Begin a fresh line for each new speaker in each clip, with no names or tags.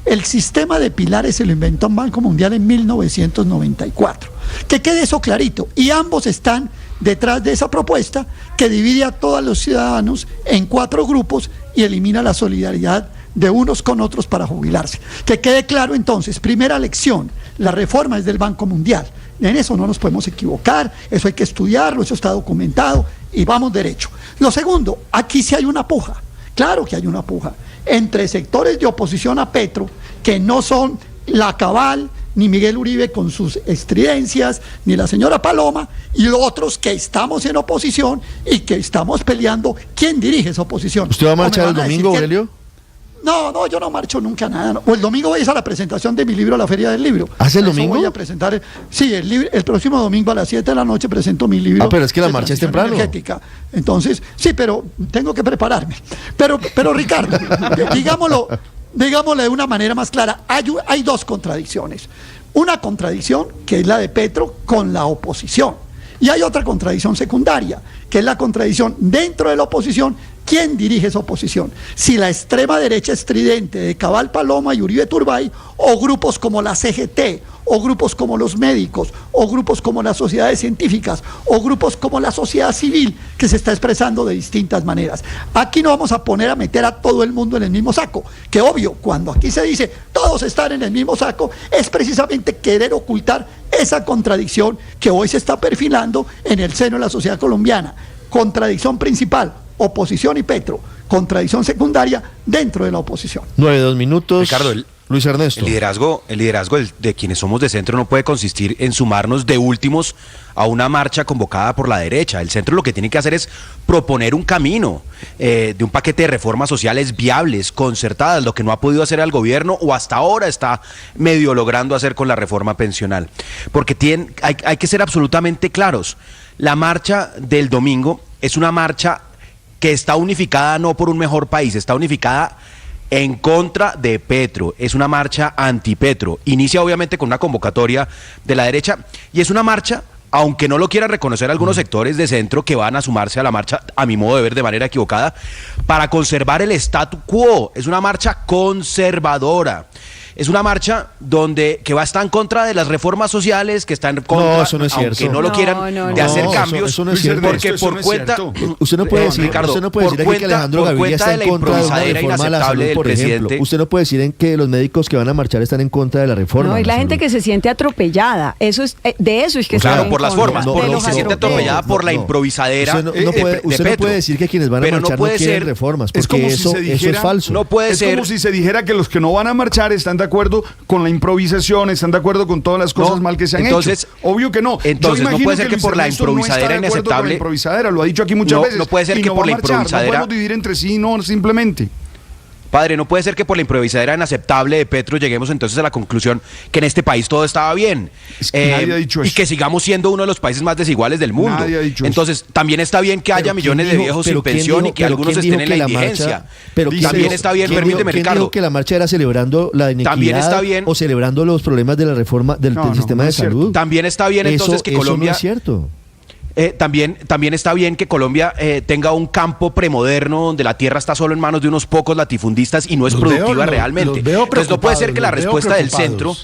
El sistema de pilares se lo inventó el Banco Mundial en 1994. Que quede eso clarito. Y ambos están detrás de esa propuesta que divide a todos los ciudadanos en 4 grupos y elimina la solidaridad de unos con otros para jubilarse. Que quede claro entonces, primera lección, la reforma es del Banco Mundial. En eso no nos podemos equivocar, eso hay que estudiarlo, eso está documentado y vamos derecho. Lo segundo, aquí sí hay una puja, claro que hay una puja, entre sectores de oposición a Petro, que no son la Cabal, ni Miguel Uribe con sus estridencias, ni la señora Paloma, y otros que estamos en oposición y que estamos peleando quién dirige esa oposición.
¿Usted va a marchar el domingo, Aurelio?
No, yo no marcho nunca nada. O el domingo voy a la presentación de mi libro a la Feria del Libro.
¿Hace el domingo?
Voy a presentar, sí, el próximo domingo a las 7 de la noche presento mi libro.
Pero es que la marcha es temprano.
Energética. Entonces, sí, pero tengo que prepararme. Pero Ricardo, digámoslo de una manera más clara, hay 2 contradicciones. Una contradicción, que es la de Petro con la oposición. Y hay otra contradicción secundaria, que es la contradicción dentro de la oposición. ¿Quién dirige esa oposición? Si la extrema derecha estridente de Cabal, Paloma y Uribe Turbay, o grupos como la CGT, o grupos como los médicos, o grupos como las sociedades científicas, o grupos como la sociedad civil, que se está expresando de distintas maneras. Aquí no vamos a poner a meter a todo el mundo en el mismo saco, que obvio, cuando aquí se dice todos están en el mismo saco, es precisamente querer ocultar esa contradicción que hoy se está perfilando en el seno de la sociedad colombiana. Contradicción principal, oposición y Petro. Contradicción secundaria dentro de la oposición.
9, 2 minutos.
Ricardo,
Luis Ernesto.
El liderazgo de quienes somos de centro no puede consistir en sumarnos de últimos a una marcha convocada por la derecha. El centro lo que tiene que hacer es proponer un camino de un paquete de reformas sociales viables, concertadas, lo que no ha podido hacer el gobierno o hasta ahora está medio logrando hacer con la reforma pensional. Porque hay que ser absolutamente claros. La marcha del domingo es una marcha que está unificada no por un mejor país, está unificada en contra de Petro. Es una marcha anti-Petro. Inicia obviamente con una convocatoria de la derecha y es una marcha, aunque no lo quieran reconocer algunos sectores de centro que van a sumarse a la marcha, a mi modo de ver de manera equivocada, para conservar el statu quo. Es una marcha conservadora. Es una marcha que va a estar en contra de las reformas sociales, que está en contra,
eso no es cierto.
aunque no lo quieran, de hacer cambios.
Eso no es cierto.
Porque por cuenta...
Usted no puede decir,
Ricardo,
usted no puede decir que Alejandro Gaviria está en contra de una reforma a la salud, por ejemplo. Usted no puede decir en que los médicos que van a marchar están en contra de la reforma.
No, y la gente que se siente atropellada. Eso es que
claro, por las formas,
porque
se siente atropellada por la improvisadera.
Usted no puede decir que quienes van a marchar no quieren reformas, porque eso es falso.
No puede ser. Es como si se dijera que los que no van a marchar están de acuerdo con la improvisación, están de acuerdo con todas las cosas mal que se han hecho. Obvio que no.
Entonces no puede ser que por la improvisadera inaceptable.
Lo ha dicho aquí muchas veces.
No puede ser que por la improvisadera.
No podemos dividir entre sí, no, simplemente.
Padre, no puede ser que por la improvisadera inaceptable de Petro lleguemos entonces a la conclusión que en este país todo estaba bien.
Es que nadie ha dicho eso.
Y que sigamos siendo uno de los países más desiguales del mundo.
Nadie ha dicho
entonces,
eso.
También está bien que haya millones de viejos sin pensión y que algunos estén en la indigencia. También está bien, permíteme, Ricardo.
Dijo que la marcha era celebrando la inequidad
también está bien,
o celebrando los problemas de la reforma del sistema de salud?
También está bien entonces que Colombia...
Eso no es cierto.
También está bien que Colombia tenga un campo premoderno donde la tierra está solo en manos de unos pocos latifundistas y no es productiva realmente. Entonces no puede ser que la respuesta del centro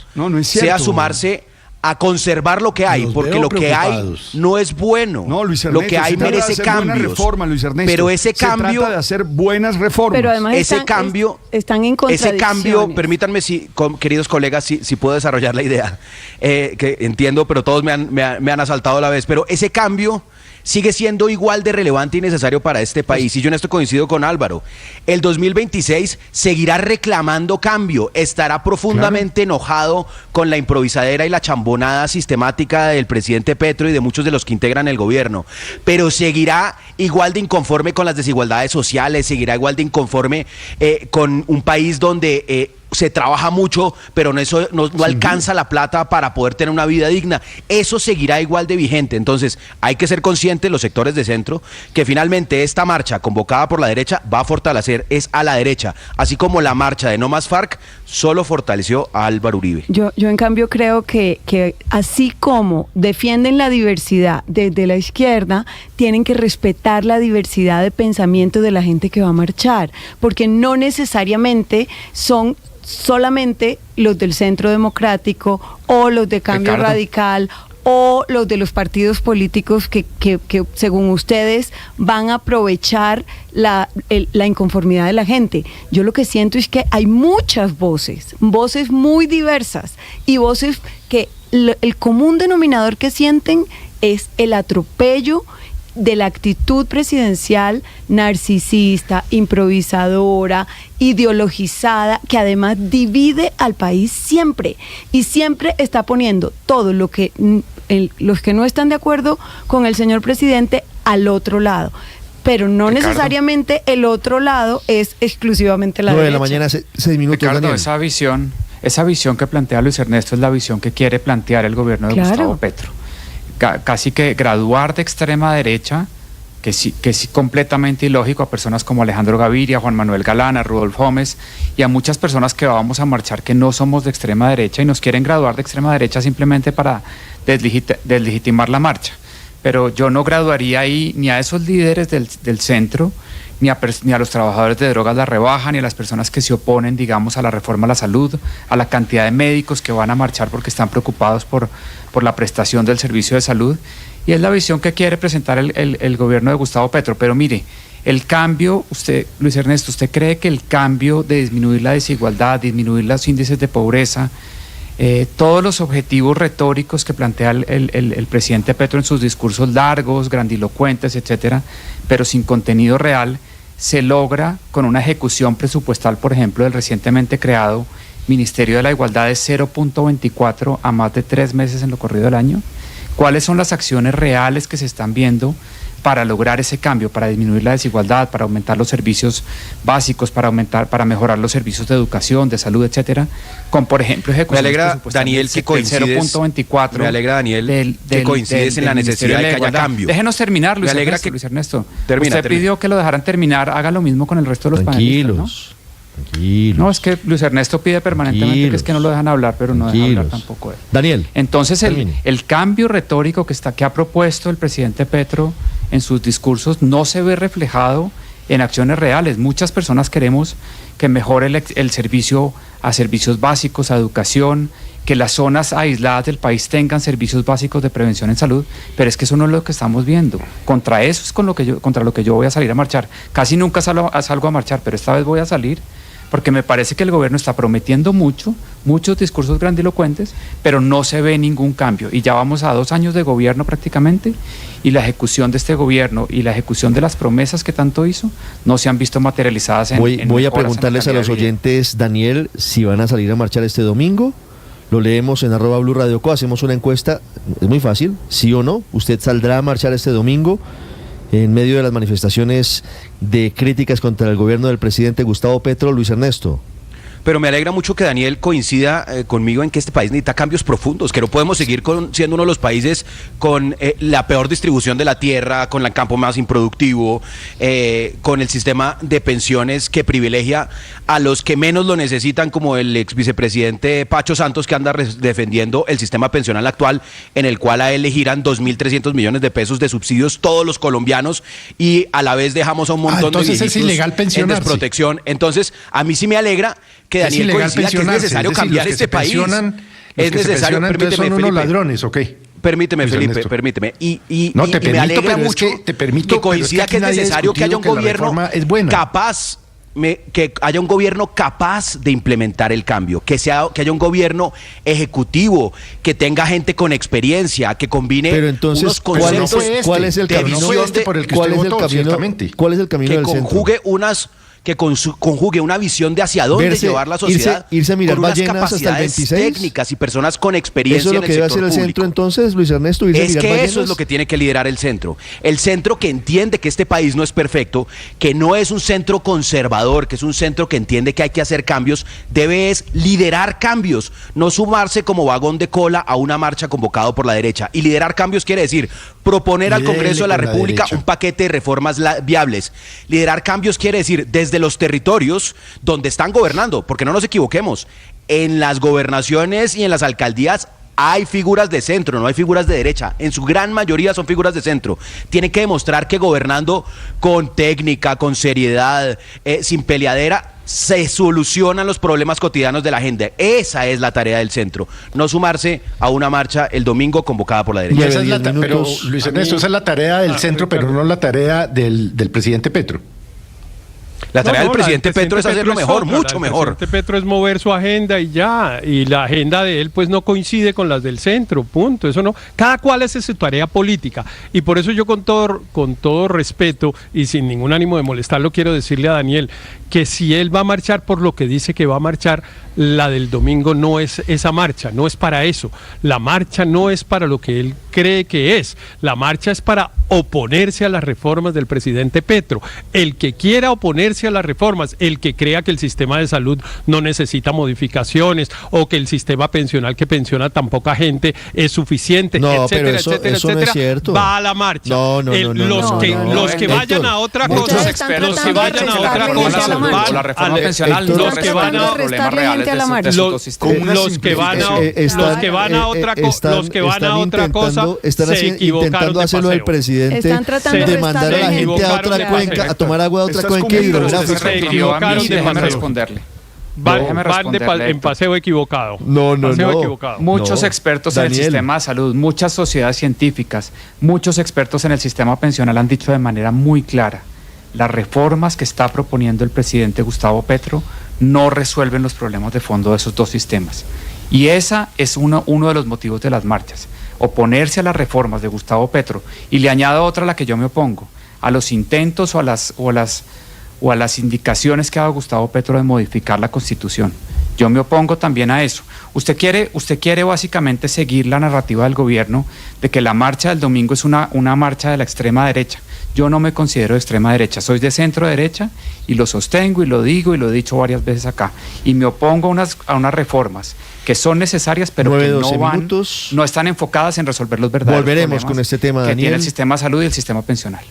sea sumarse a conservar lo que hay, porque lo que hay no es bueno.
No, Luis Ernesto,
lo que hay merece cambios.
Luis Ernesto.
Pero ese cambio
se trata de hacer buenas reformas.
Pero además están en contradicciones.
Ese cambio, permítanme, queridos colegas, si puedo desarrollar la idea, que entiendo, pero todos me han asaltado a la vez, pero ese cambio sigue siendo igual de relevante y necesario para este país. Y yo en esto coincido con Álvaro. El 2026 seguirá reclamando cambio, estará profundamente enojado con la improvisadera y la chambonada sistemática del presidente Petro y de muchos de los que integran el gobierno, pero seguirá igual de inconforme con las desigualdades sociales, seguirá igual de inconforme con un país donde... se trabaja mucho, pero no alcanza la plata para poder tener una vida digna. Eso seguirá igual de vigente. Entonces, hay que ser conscientes, los sectores de centro, que finalmente esta marcha convocada por la derecha va a fortalecer a la derecha, así como la marcha de No Más FARC solo fortaleció a Álvaro Uribe.
Yo en cambio creo que así como defienden la diversidad desde la izquierda, tienen que respetar la diversidad de pensamiento de la gente que va a marchar, porque no necesariamente son solamente los del Centro Democrático o los de Cambio Radical o los de los partidos políticos que según ustedes van a aprovechar la inconformidad de la gente. Yo lo que siento es que hay muchas voces muy diversas y voces que el común denominador que sienten es el atropello de la actitud presidencial narcisista, improvisadora, ideologizada, que además divide al país siempre y siempre está poniendo todo lo que los que no están de acuerdo con el señor presidente al otro lado. Pero no Ricardo, necesariamente el otro lado es exclusivamente la
9
derecha.
9 de la mañana, 6 minutos.
Ricardo,
Daniel.
esa visión que plantea Luis Ernesto es la visión que quiere plantear el gobierno de Gustavo Petro. Casi que graduar de extrema derecha, que sí completamente ilógico, a personas como Alejandro Gaviria, Juan Manuel Galán, a Rudolf Gómez y a muchas personas que vamos a marchar que no somos de extrema derecha y nos quieren graduar de extrema derecha simplemente para deslegitimar la marcha. Pero yo no graduaría ahí ni a esos líderes del centro, ni a los trabajadores de drogas la rebaja, ni a las personas que se oponen, digamos, a la reforma a la salud, a la cantidad de médicos que van a marchar porque están preocupados por la prestación del servicio de salud. Y es la visión que quiere presentar el gobierno de Gustavo Petro. Pero mire, el cambio, Luis Ernesto, ¿usted cree que el cambio de disminuir la desigualdad, disminuir los índices de pobreza, todos los objetivos retóricos que plantea el presidente Petro en sus discursos largos, grandilocuentes, etcétera, pero sin contenido real, se logra con una ejecución presupuestal, por ejemplo, del recientemente creado Ministerio de la Igualdad de 0.24 a más de 3 meses en lo corrido del año? ¿Cuáles son las acciones reales que se están viendo para lograr ese cambio, para disminuir la desigualdad, para aumentar los servicios básicos, para mejorar los servicios de educación, de salud, etcétera? Con, por ejemplo, ejecución.
Me alegra, Daniel, que coincides.
0.24.
Me alegra, Daniel, que coincides en la necesidad de que haya cambio.
Déjenos terminar, Luis Ernesto. Usted pidió que lo dejaran terminar, haga lo mismo con el resto de los panelistas, ¿no?
Tranquilos.
No, es que Luis Ernesto pide permanentemente que es que no lo dejan hablar, pero no deja hablar tampoco él.
Daniel.
Entonces el cambio retórico que ha propuesto el presidente Petro en sus discursos no se ve reflejado en acciones reales. Muchas personas queremos que mejore el servicio a servicios básicos, a educación, que las zonas aisladas del país tengan servicios básicos de prevención en salud, pero es que eso no es lo que estamos viendo. Contra eso es contra lo que yo voy a salir a marchar. Casi nunca salgo a marchar, pero esta vez voy a salir porque me parece que el gobierno está prometiendo muchos discursos grandilocuentes, pero no se ve ningún cambio. Y ya vamos a 2 años de gobierno prácticamente, y la ejecución de este gobierno y la ejecución de las promesas que tanto hizo no se han visto materializadas
Voy a preguntarles a los oyentes, Daniel, si van a salir a marchar este domingo. Lo leemos en @BluRadioCo, hacemos una encuesta, es muy fácil, sí o no. Usted saldrá a marchar este domingo en medio de las manifestaciones de críticas contra el gobierno del presidente Gustavo Petro. Luis Ernesto.
Pero me alegra mucho que Daniel coincida conmigo en que este país necesita cambios profundos, que no podemos seguir siendo uno de los países con la peor distribución de la tierra, con el campo más improductivo, con el sistema de pensiones que privilegia a los que menos lo necesitan, como el ex vicepresidente Pacho Santos, que anda defendiendo el sistema pensional actual, en el cual a él le giran 2.300 millones de pesos de subsidios todos los colombianos, y a la vez dejamos a un montón de viejitos
es ilegal pensionarse.
En desprotección. Entonces, a mí sí me alegra que Daniel coincida que es necesario cambiar este país. Es necesario,
permíteme, son unos ladrones, ¿ok?
Permíteme, Felipe, permíteme. Y me alegra mucho que coincida que es necesario que haya un gobierno capaz, que haya un gobierno capaz de implementar el cambio, que haya un gobierno ejecutivo, que tenga gente con experiencia, que combine unos conceptos.
¿Cuál es el camino
por el que usted votó, ciertamente?
¿Cuál es el camino del centro?
Que conjugue una visión de hacia dónde llevar la sociedad,
irse a mirar
con unas
ballenas
capacidades
hasta el 26.
técnicas y personas con experiencia.
¿Eso es lo que debe hacer el centro entonces, Luis Ernesto?
Es que eso es lo que tiene que liderar el centro. El centro que entiende que este país no es perfecto, que no es un centro conservador, que es un centro que entiende que hay que hacer cambios, debe liderar cambios, no sumarse como vagón de cola a una marcha convocado por la derecha. Y liderar cambios quiere decir proponer al Congreso de la República un paquete de reformas viables. Liderar cambios quiere decir desde los territorios donde están gobernando, porque no nos equivoquemos, en las gobernaciones y en las alcaldías hay figuras de centro, no hay figuras de derecha, en su gran mayoría son figuras de centro. Tiene que demostrar que gobernando con técnica, con seriedad, sin peleadera, se solucionan los problemas cotidianos de la gente. Esa es la tarea del centro, no sumarse a una marcha el domingo convocada por la derecha.
Pero, Luis Ernesto, esa es la tarea del centro, pero no la tarea del presidente Petro.
La tarea del presidente Petro es hacerlo mejor, mucho mejor.
El presidente Petro es mover su agenda y ya, y la agenda de él pues no coincide con las del centro, punto. Eso no, cada cual hace su tarea política, y por eso yo con todo respeto y sin ningún ánimo de molestarlo quiero decirle a Daniel que si él va a marchar por lo que dice que va a marchar, la del domingo no es esa marcha, no es para eso. La marcha no es para lo que él cree que es. La marcha es para oponerse a las reformas del presidente Petro. El que quiera oponerse a las reformas, el que crea que el sistema de salud no necesita modificaciones o que el sistema pensional que pensiona tan poca gente es suficiente,
no,
etcétera,
eso
etcétera,
no es cierto.
va a la marcha. Los que vayan a otra cosa, los que vayan a otra cosa,
la reforma pensional,
los que van a problemas reales los que van a otra cosa se equivocaron
intentando hacerlo del presidente, de mandar a la gente a otra cuenca, a tomar agua de otra cuenca hidrográfica.
Se equivocaron de
déjeme responderle.
Van en paseo equivocado.
No.
Muchos expertos en el sistema de salud, muchas sociedades científicas, muchos expertos en el sistema pensional han dicho de manera muy clara: las reformas que está proponiendo el presidente Gustavo Petro no resuelven los problemas de fondo de esos dos sistemas. Y esa es uno de los motivos de las marchas: oponerse a las reformas de Gustavo Petro. Y le añado otra a la que yo me opongo: a los intentos o a las indicaciones que ha dado Gustavo Petro de modificar la Constitución. Yo me opongo también a eso. Usted quiere básicamente seguir la narrativa del gobierno de que la marcha del domingo es una marcha de la extrema derecha. Yo no me considero de extrema derecha, soy de centro derecha y lo sostengo y lo digo y lo he dicho varias veces acá. Y me opongo a unas reformas que son necesarias, pero que no están enfocadas en resolver los verdaderos
problemas con este tema,
que tiene el sistema de salud y el sistema pensional.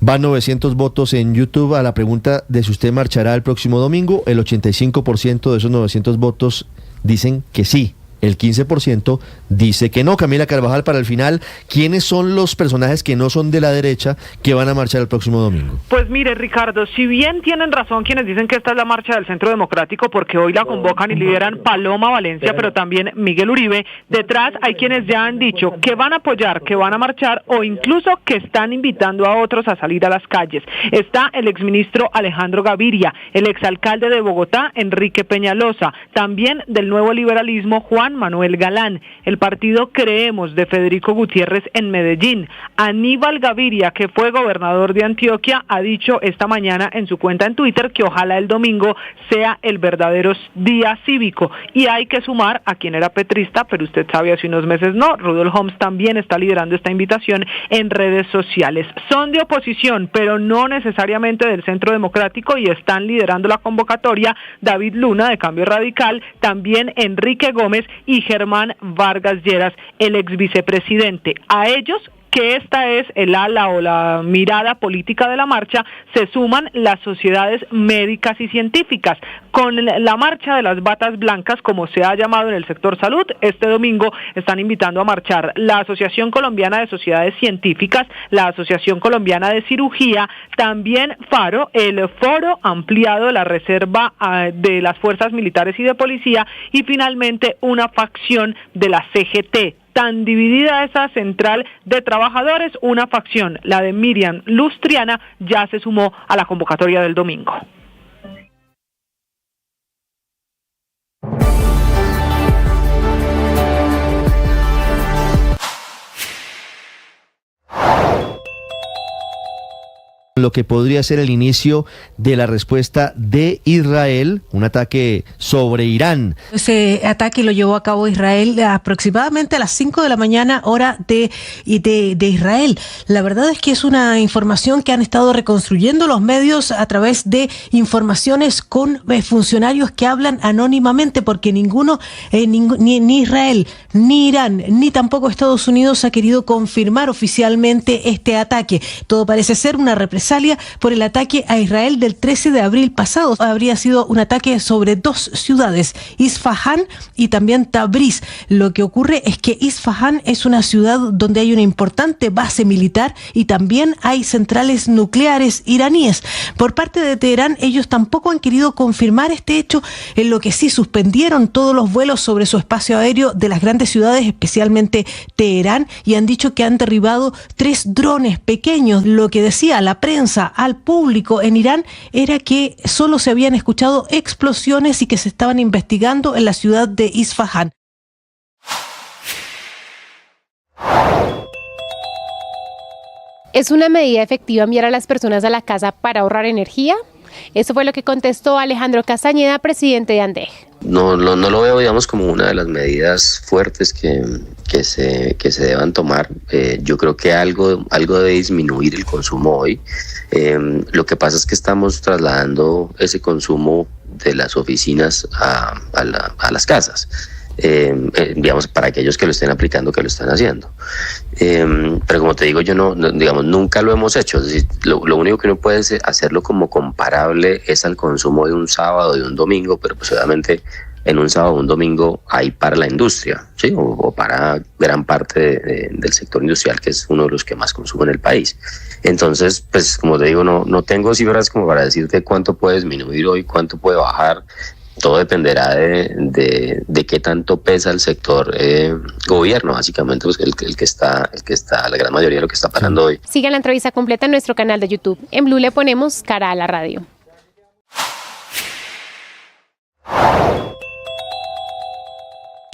Van 900 votos en YouTube a la pregunta de si usted marchará el próximo domingo. El 85% de esos 900 votos dicen que sí. El 15% dice que no. Camila Carvajal, para el final, ¿quiénes son los personajes que no son de la derecha que van a marchar el próximo domingo?
Pues mire, Ricardo, si bien tienen razón quienes dicen que esta es la marcha del Centro Democrático, porque hoy la convocan y lideran Paloma Valencia, pero también Miguel Uribe, detrás hay quienes ya han dicho que van a apoyar, que van a marchar o incluso que están invitando a otros a salir a las calles. Está el exministro Alejandro Gaviria, el exalcalde de Bogotá, Enrique Peñalosa, también del Nuevo Liberalismo, Juan Manuel Galán, el partido Creemos de Federico Gutiérrez en Medellín. Aníbal Gaviria, que fue gobernador de Antioquia, ha dicho esta mañana en su cuenta en Twitter que ojalá el domingo sea el verdadero día cívico, y hay que sumar a quien era petrista, pero usted sabe hace unos meses no, Rudolf Homs también está liderando esta invitación en redes sociales. Son de oposición, pero no necesariamente del Centro Democrático, y están liderando la convocatoria David Luna de Cambio Radical, también Enrique Gómez y Germán Vargas Lleras, el ex vicepresidente. A ellos, que esta es el ala o la mirada política de la marcha, se suman las sociedades médicas y científicas. Con la marcha de las batas blancas, como se ha llamado en el sector salud, este domingo están invitando a marchar la Asociación Colombiana de Sociedades Científicas, la Asociación Colombiana de Cirugía, también FARO, el Foro Ampliado de la Reserva de las Fuerzas Militares y de Policía, y finalmente una facción de la CGT. Tan dividida esa central de trabajadores, una facción, la de Miriam Lustriana, ya se sumó a la convocatoria del domingo.
Lo que podría ser el inicio de la respuesta de Israel, un ataque sobre Irán.
Ese ataque lo llevó a cabo Israel aproximadamente a las 5 de la mañana, hora de Israel. La verdad es que es una información que han estado reconstruyendo los medios a través de informaciones con funcionarios que hablan anónimamente, porque ninguno, ni Israel, ni Irán, ni tampoco Estados Unidos ha querido confirmar oficialmente este ataque. Todo parece ser una represalia represalia por el ataque a Israel del 13 de abril pasado. Habría sido un ataque sobre 2 ciudades, Isfahán y también Tabriz. Lo que ocurre es que Isfahán es una ciudad donde hay una importante base militar y también hay centrales nucleares iraníes. Por parte de Teherán, ellos tampoco han querido confirmar este hecho, en lo que sí suspendieron todos los vuelos sobre su espacio aéreo de las grandes ciudades, especialmente Teherán, y han dicho que han derribado 3 drones pequeños. Lo que decía la prensa al público en Irán era que solo se habían escuchado explosiones y que se estaban investigando en la ciudad de Isfahán.
¿Es una medida efectiva enviar a las personas a la casa para ahorrar energía? Eso fue lo que contestó Alejandro Castañeda, presidente de ANDEJ.
No lo veo, digamos, como una de las medidas fuertes que se deban tomar. Yo creo que algo de disminuir el consumo hoy. Lo que pasa es que estamos trasladando ese consumo de las oficinas a las casas. Digamos, para aquellos que lo estén aplicando, que lo están haciendo. Pero como te digo, digamos, nunca lo hemos hecho. Es decir, lo único que uno puede hacerlo como comparable es al consumo de un sábado, de un domingo, pero pues obviamente en un sábado o un domingo hay para la industria, ¿sí? o para gran parte del sector industrial, que es uno de los que más consume en el país. Entonces, pues como te digo, no tengo cifras como para decirte cuánto puede disminuir hoy, cuánto puede bajar. Todo dependerá de qué tanto pesa el sector gobierno, básicamente, pues el que está, la gran mayoría de lo que está pasando hoy.
Siga la entrevista completa en nuestro canal de YouTube. En Blue le ponemos cara a la radio.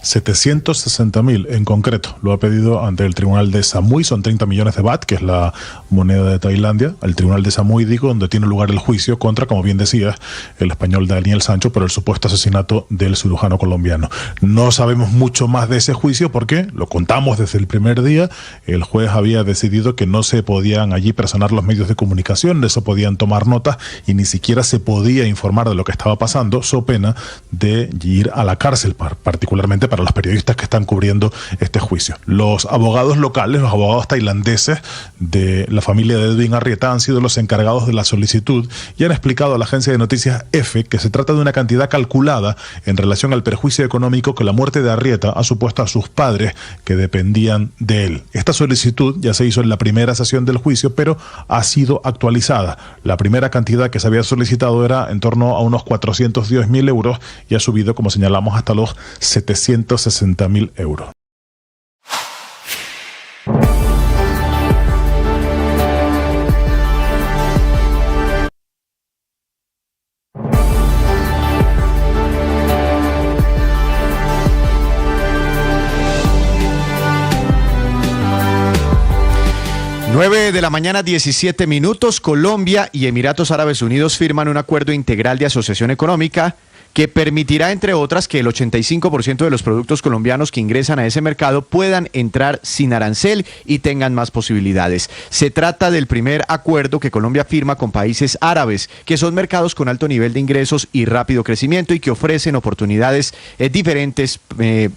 $760.000 en concreto lo ha pedido ante el tribunal de Samui. Son 30 millones de baht, que es la moneda de Tailandia. El tribunal de Samui, donde tiene lugar el juicio contra, como bien decías, el español Daniel Sancho por el supuesto asesinato del cirujano colombiano. No sabemos mucho más de ese juicio porque lo contamos desde el primer día. El juez había decidido que no se podían allí personar los medios de comunicación, no se podían tomar notas y ni siquiera se podía informar de lo que estaba pasando, so pena de ir a la cárcel, particularmente para los periodistas que están cubriendo este juicio. Los abogados locales, los abogados tailandeses de la familia de Edwin Arrieta han sido los encargados de la solicitud y han explicado a la agencia de noticias EFE que se trata de una cantidad calculada en relación al perjuicio económico que la muerte de Arrieta ha supuesto a sus padres que dependían de él. Esta solicitud ya se hizo en la primera sesión del juicio, pero ha sido actualizada. La primera cantidad que se había solicitado era en torno a unos 410.000 euros y ha subido, como señalamos, hasta los 760.000 euros.
De la mañana, 17 minutos. Colombia y Emiratos Árabes Unidos firman un acuerdo integral de asociación económica que permitirá, entre otras, que el 85% de los productos colombianos que ingresan a ese mercado puedan entrar sin arancel y tengan más posibilidades. Se trata del primer acuerdo que Colombia firma con países árabes, que son mercados con alto nivel de ingresos y rápido crecimiento y que ofrecen oportunidades diferentes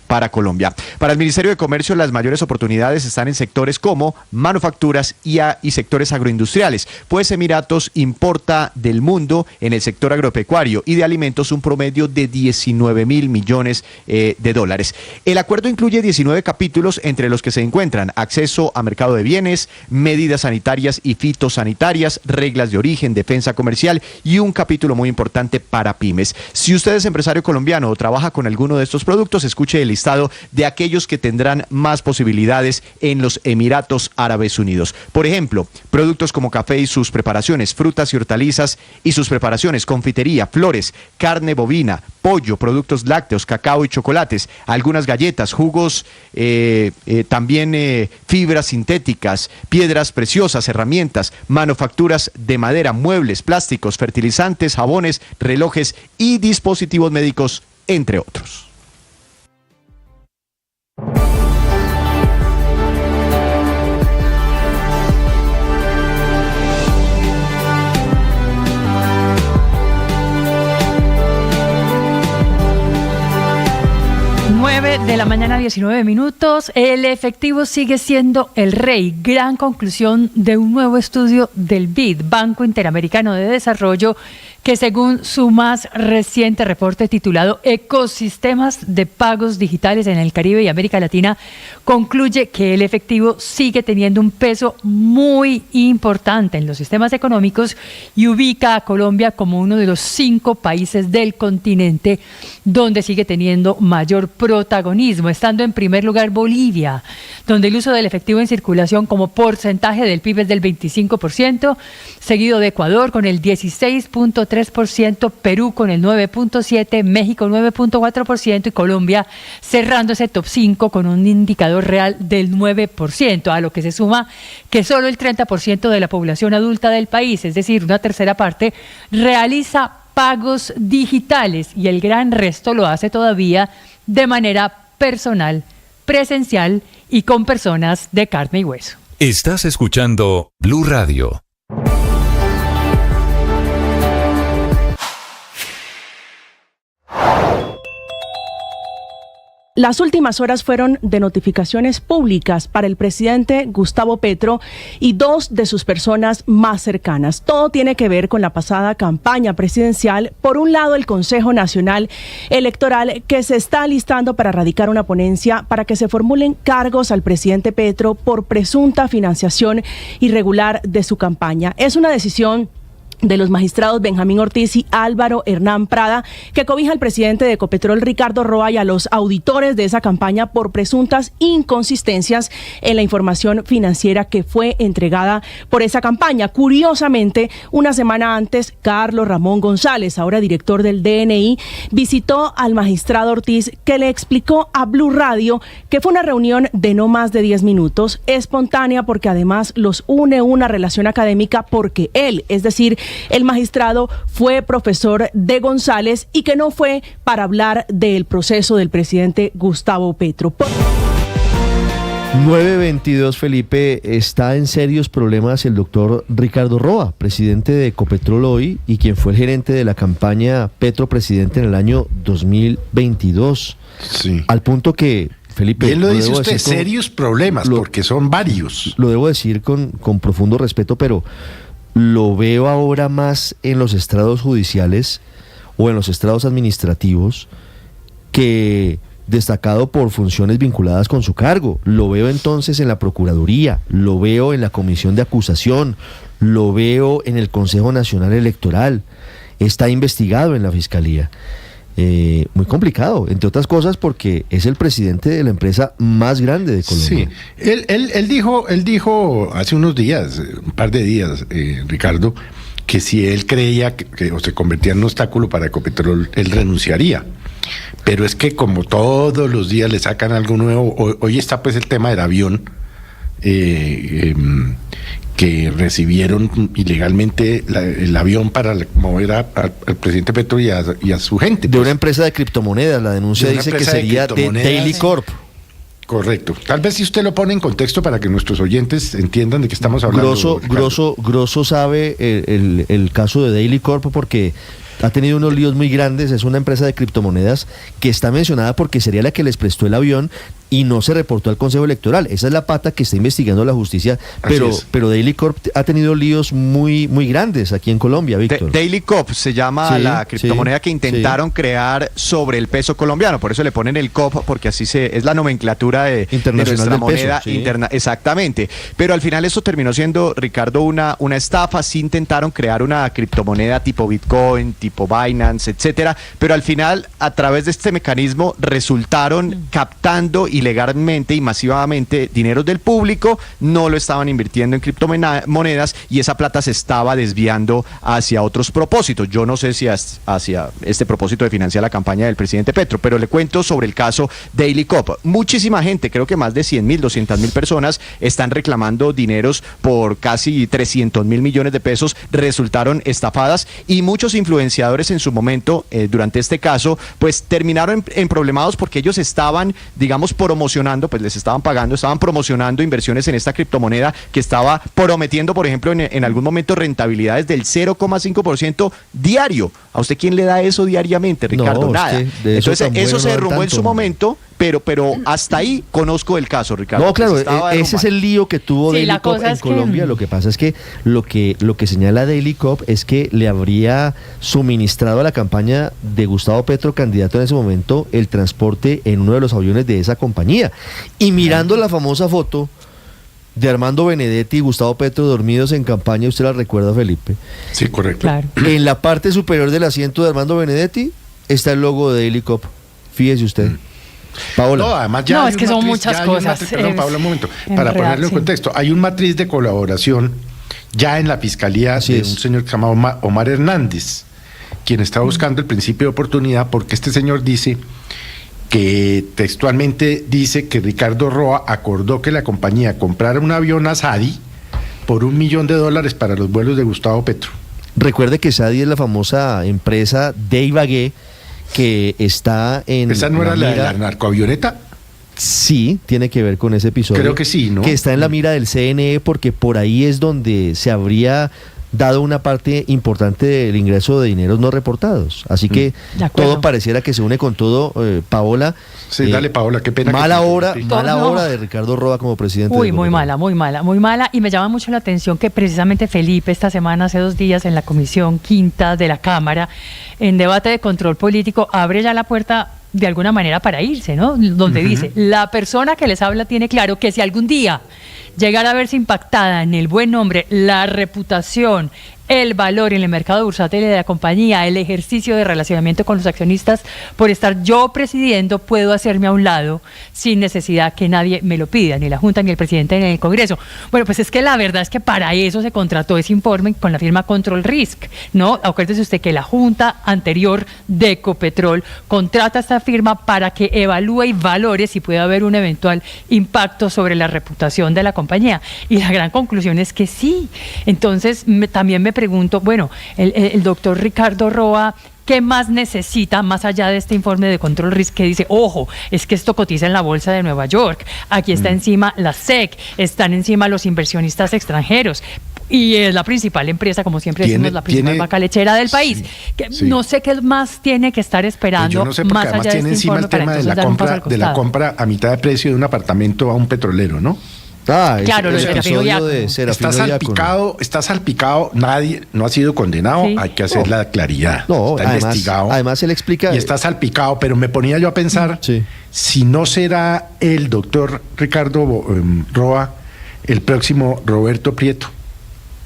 para Colombia. Para el Ministerio de Comercio, las mayores oportunidades están en sectores como manufacturas y sectores agroindustriales, pues Emiratos importa del mundo en el sector agropecuario y de alimentos un promedio de 19.000 millones de dólares. El acuerdo incluye 19 capítulos, entre los que se encuentran acceso a mercado de bienes, medidas sanitarias y fitosanitarias, reglas de origen, defensa comercial y un capítulo muy importante para pymes. Si usted es empresario colombiano o trabaja con alguno de estos productos, escuche el listado de aquellos que tendrán más posibilidades en los Emiratos Árabes Unidos. Por ejemplo, productos como café y sus preparaciones, frutas y hortalizas y sus preparaciones, confitería, flores, carne bovina, pollo, productos lácteos, cacao y chocolates, algunas galletas, jugos, también fibras sintéticas, piedras preciosas, herramientas, manufacturas de madera, muebles, plásticos, fertilizantes, jabones, relojes y dispositivos médicos, entre otros.
9:19 a.m. El efectivo sigue siendo el rey. Gran conclusión de un nuevo estudio del BID, Banco Interamericano de Desarrollo, que según su más reciente reporte titulado Ecosistemas de Pagos Digitales en el Caribe y América Latina, concluye que el efectivo sigue teniendo un peso muy importante en los sistemas económicos y ubica a Colombia como uno de los 5 países del continente donde sigue teniendo mayor protagonismo, estando en primer lugar Bolivia, donde el uso del efectivo en circulación como porcentaje del PIB es del 25%, seguido de Ecuador con el 16.3%, Perú con el 9.7%, México 9.4% y Colombia cerrando ese top 5 con un indicador real del 9%, a lo que se suma que solo el 30% de la población adulta del país, es decir, una tercera parte, realiza pagos digitales y el gran resto lo hace todavía de manera personal, presencial y con personas de carne y hueso.
Estás escuchando Blue Radio.
Las últimas horas fueron de notificaciones públicas para el presidente Gustavo Petro y 2 de sus personas más cercanas. Todo tiene que ver con la pasada campaña presidencial. Por un lado, el Consejo Nacional Electoral, que se está alistando para radicar una ponencia para que se formulen cargos al presidente Petro por presunta financiación irregular de su campaña. Es una decisión de los magistrados Benjamín Ortiz y Álvaro Hernán Prada, que cobija al presidente de Ecopetrol, Ricardo Roa, y a los auditores de esa campaña por presuntas inconsistencias en la información financiera que fue entregada por esa campaña. Curiosamente, una semana antes, Carlos Ramón González, ahora director del DNI, visitó al magistrado Ortiz, que le explicó a Blue Radio que fue una reunión de no más de 10 minutos, espontánea porque además los une una relación académica, porque él, es decir, el magistrado, fue profesor de González, y que no fue para hablar del proceso del presidente Gustavo Petro.
9:22, Felipe. Está en serios problemas el doctor Ricardo Roa, presidente de Ecopetrol hoy y quien fue el gerente de la campaña Petro Presidente en el año 2022.
Sí.
Al punto que, Felipe,
bien lo dice usted, serios problemas, porque son varios.
Lo debo decir con profundo respeto, pero lo veo ahora más en los estrados judiciales o en los estrados administrativos que destacado por funciones vinculadas con su cargo. Lo veo entonces en la Procuraduría, lo veo en la Comisión de Acusación, lo veo en el Consejo Nacional Electoral, está investigado en la Fiscalía. Muy complicado, entre otras cosas porque es el presidente de la empresa más grande de Colombia.
Sí, él dijo hace unos días, un par de días, Ricardo, que si él creía que o se convertía en un obstáculo para Ecopetrol, él renunciaría. Pero es que como todos los días le sacan algo nuevo, hoy está pues el tema del avión, que recibieron ilegalmente el avión para mover al presidente Petro y a su gente.
De una empresa de criptomonedas, la denuncia dice que sería de Daily Corp.
Correcto. Tal vez si usted lo pone en contexto para que nuestros oyentes entiendan de qué estamos hablando.
Grosso sabe el caso de Daily Corp porque ha tenido unos líos muy grandes. Es una empresa de criptomonedas que está mencionada porque sería la que les prestó el avión y no se reportó al Consejo Electoral. Esa es la pata que está investigando la justicia, pero Daily Corp ha tenido líos muy grandes aquí en Colombia, Víctor.
Daily Corp se llama la criptomoneda que intentaron crear sobre el peso colombiano, por eso le ponen el COP, porque así es la nomenclatura de nuestra moneda interna. Exactamente, pero al final eso terminó siendo, Ricardo, una estafa. Sí intentaron crear una criptomoneda tipo Bitcoin, tipo Binance, etcétera, pero al final, a través de este mecanismo, resultaron captando ilegalmente y masivamente dinero del público, no lo estaban invirtiendo en criptomonedas y esa plata se estaba desviando hacia otros propósitos. Yo no sé si hacia este propósito de financiar la campaña del presidente Petro, pero le cuento sobre el caso Daily Corp. Muchísima gente, creo que más de 100.000, 200.000 personas están reclamando dineros por casi 300.000 millones de pesos, resultaron estafadas y muchos influenciadores en su momento, durante este caso, pues terminaron en problemados porque ellos estaban, digamos, promocionando, pues les estaban pagando, estaban promocionando inversiones en esta criptomoneda que estaba prometiendo, por ejemplo, en algún momento rentabilidades del 0,5% diario. ¿A usted quién le da eso diariamente, Ricardo? Nada. Entonces eso se derrumbó en su momento,
pero hasta ahí conozco el caso, Ricardo.
No, claro, ese es el lío que tuvo Daily Cop en Colombia. Lo que pasa es que lo que señala Daily Cop es que le habría suministrado a la campaña de Gustavo Petro, candidato en ese momento, el transporte en uno de los aviones de esa compañía. Y mirando la famosa foto de Armando Benedetti y Gustavo Petro dormidos en campaña, ¿usted la recuerda, Felipe?
Sí, correcto.
Claro.
En la parte superior del asiento de Armando Benedetti está el logo de Daily Cop. Fíjese usted. Paola.
No, además ya
es que son muchas cosas.
Perdón, Paola, un momento. Para ponerlo en contexto, hay un matriz de colaboración ya en la fiscalía de un señor que se llama Omar Hernández, quien está buscando el principio de oportunidad, porque este señor dice que textualmente dice que Ricardo Roa acordó que la compañía comprara un avión a Sadi por $1 millón para los vuelos de Gustavo Petro.
Recuerde que Sadi es la famosa empresa de Ibagué que está en...
¿Esa no era la de la narcoavioneta?
Sí, tiene que ver con ese episodio.
Creo que sí, ¿no?
Que está en la mira del CNE porque por ahí es donde se habría dado una parte importante del ingreso de dineros no reportados. Así que todo pareciera que se une con todo, Paola.
Sí, dale, Paola, qué pena.
Mala hora de Ricardo Roa como presidente.
Uy, muy mala. Y me llama mucho la atención que precisamente Felipe esta semana, hace 2 días, en la Comisión Quinta de la Cámara, en debate de control político, abre ya la puerta de alguna manera para irse, ¿no? Donde dice, la persona que les habla tiene claro que si algún día llegara a verse impactada en el buen nombre, la reputación, el valor en el mercado bursátil de la compañía, el ejercicio de relacionamiento con los accionistas, por estar yo presidiendo, puedo hacerme a un lado sin necesidad que nadie me lo pida, ni la Junta, ni el presidente, ni el Congreso. Bueno, pues es que la verdad es que para eso se contrató ese informe con la firma Control Risk, ¿no? Acuérdese usted que la Junta anterior de Ecopetrol contrata a esta firma para que evalúe y valore si puede haber un eventual impacto sobre la reputación de la compañía. Y la gran conclusión es que sí. Entonces, también me pregunto, bueno, el doctor Ricardo Roa, ¿qué más necesita más allá de este informe de Control Risk que dice, ojo, es que esto cotiza en la bolsa de Nueva York, aquí está encima la SEC, están encima los inversionistas extranjeros y es la principal empresa, como siempre decimos, la principal vaca lechera del país? No sé qué más tiene que estar esperando.
Yo no sé, porque
más
además
allá
tiene
de este
encima el tema de la compra a mitad de precio de un apartamento a un petrolero, ¿no?
Claro, lo de
Serafino está salpicado, nadie no ha sido condenado, hay que hacer la claridad. Está investigado.
Además él explica.
Y está salpicado, pero me ponía yo a pensar si no será el doctor Ricardo Roa el próximo Roberto Prieto.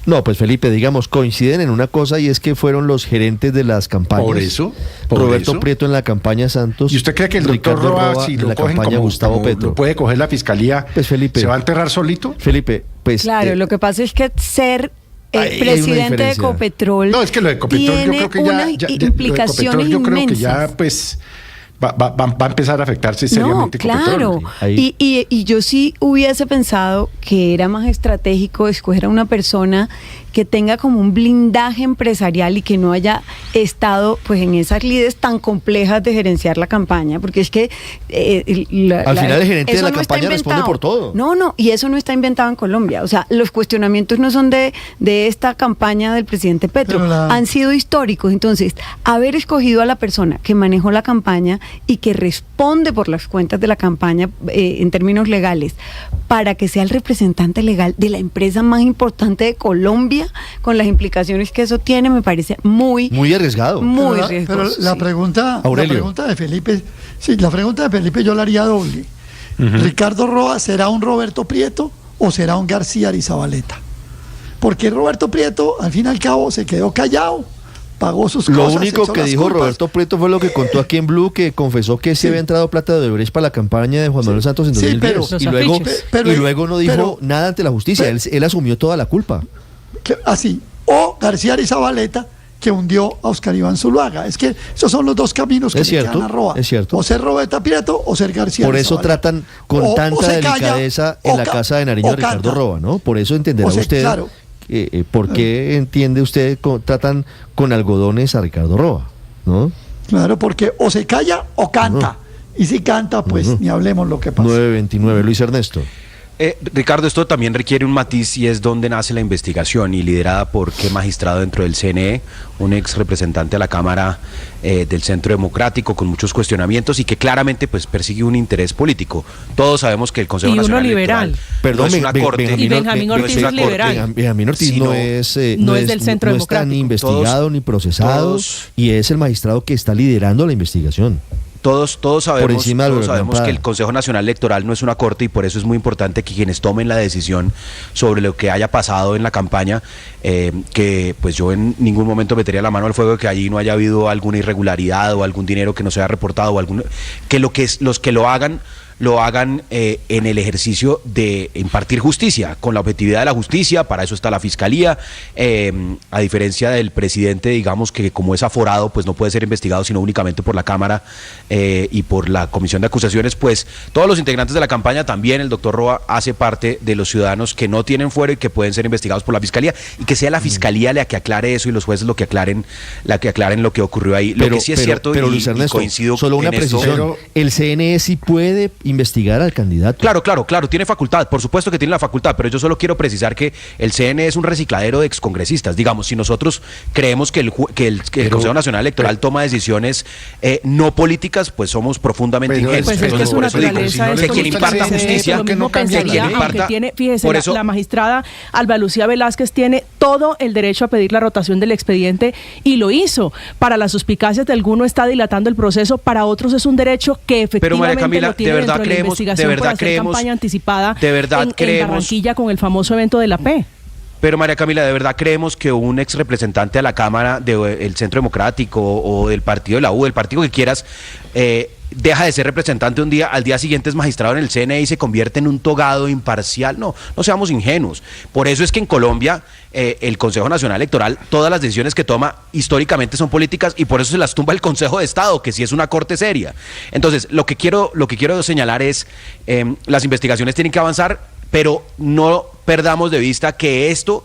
No, pues Felipe, digamos, coinciden en una cosa y es que fueron los gerentes de las campañas.
Por eso.
Roberto Prieto en la campaña Santos.
¿Y usted cree que el doctor Roa, si lo cogen como
Gustavo Petro,
lo puede coger la fiscalía,
pues Felipe,
se va a enterrar solito?
Felipe, pues...
Claro, lo que pasa es que ser presidente de Ecopetrol...
No, es que lo de Ecopetrol yo creo que
implicaciones
yo creo que
inmensas.
ya, pues... Va a empezar a afectarse seriamente.
No, claro. Y yo sí hubiese pensado que era más estratégico escoger a una persona que tenga como un blindaje empresarial y que no haya estado pues en esas lides tan complejas de gerenciar la campaña, porque es que
al final el gerente de la campaña responde por todo.
No, y eso no está inventado en Colombia. O sea, los cuestionamientos no son de esta campaña del presidente Petro, han sido históricos. Entonces, haber escogido a la persona que manejó la campaña y que responde por las cuentas de la campaña en términos legales, para que sea el representante legal de la empresa más importante de Colombia, con las implicaciones que eso tiene, me parece muy
arriesgado.
Muy riesgoso.
Pero la pregunta de Felipe, yo la haría doble. ¿Ricardo Roa será un Roberto Prieto o será un García Arizabaleta? Porque Roberto Prieto, al fin y al cabo, se quedó callado, pagó sus cosas.
Lo único que dijo Roberto Prieto fue lo que contó aquí en Blue, que confesó que se había entrado plata de Odebrecht para la campaña de Juan Manuel Santos en 2010. Y luego no dijo nada ante la justicia, él asumió toda la culpa.
Así, o García Arizabaleta, que hundió a Oscar Iván Zuluaga. Es que esos son los dos caminos que le quedan a Roa.
Es cierto.
O ser Roberto Prieto o ser García
Por eso
Arizabaleta.
tratan con tanta delicadeza en la casa de Nariño a Ricardo Roa, ¿no? Por eso entenderá usted claro. ¿Por qué entiende usted tratan con algodones a Ricardo Roa, ¿no?
Claro, porque o se calla o canta. Y si canta, pues ni hablemos lo que pasa.
9:29, Luis Ernesto.
Ricardo, esto también requiere un matiz y es dónde nace la investigación y liderada por qué magistrado dentro del CNE, un ex representante a la Cámara del Centro Democrático con muchos cuestionamientos y que claramente pues persigue un interés político. Todos sabemos que el Consejo Nacional Electoral no es una corte.
Y Benjamín Ortiz es liberal.
Benjamín Ortiz no es
del Centro Democrático.
No está ni investigado ni procesado y es el magistrado que está liderando la investigación.
Todos sabemos que el Consejo Nacional Electoral no es una corte y por eso es muy importante que quienes tomen la decisión sobre lo que haya pasado en la campaña, que pues yo en ningún momento metería la mano al fuego de que allí no haya habido alguna irregularidad o algún dinero que no se haya reportado o los que lo hagan en el ejercicio de impartir justicia, con la objetividad de la justicia. Para eso está la Fiscalía, a diferencia del presidente, digamos que como es aforado, pues no puede ser investigado sino únicamente por la Cámara y por la Comisión de Acusaciones. Pues todos los integrantes de la campaña, también el doctor Roa hace parte de los ciudadanos que no tienen fuero y que pueden ser investigados por la Fiscalía, y que sea la Fiscalía la que aclare eso y los jueces lo que aclaren lo que ocurrió ahí. Lo que sí es cierto,
pero Luis Ernesto, coincido solo una precisión, el CNE sí puede investigar al candidato.
Claro, tiene facultad, por supuesto que tiene la facultad, pero yo solo quiero precisar que el CNE es un recicladero de excongresistas. Digamos, si nosotros creemos que el Consejo Nacional Electoral toma decisiones no políticas, pues somos profundamente ingenuos.
Pues es por eso digo
que quien imparta justicia,
la magistrada Alba Lucía Velázquez tiene todo el derecho a pedir la rotación del expediente y lo hizo. Para las suspicacias de alguno está dilatando el proceso, para otros es un derecho que efectivamente Camila, lo tiene dentro de la investigación por hacer campaña anticipada en Barranquilla con el famoso evento de la P.
Pero María Camila, ¿de verdad creemos que un ex representante a la Cámara del Centro Democrático o del partido de la U, del partido que quieras, deja de ser representante un día, al día siguiente es magistrado en el CNE y se convierte en un togado imparcial? No seamos ingenuos. Por eso es que en Colombia el Consejo Nacional Electoral, todas las decisiones que toma históricamente son políticas y por eso se las tumba el Consejo de Estado, que sí es una corte seria. Entonces, lo que quiero señalar es, las investigaciones tienen que avanzar, pero no perdamos de vista que esto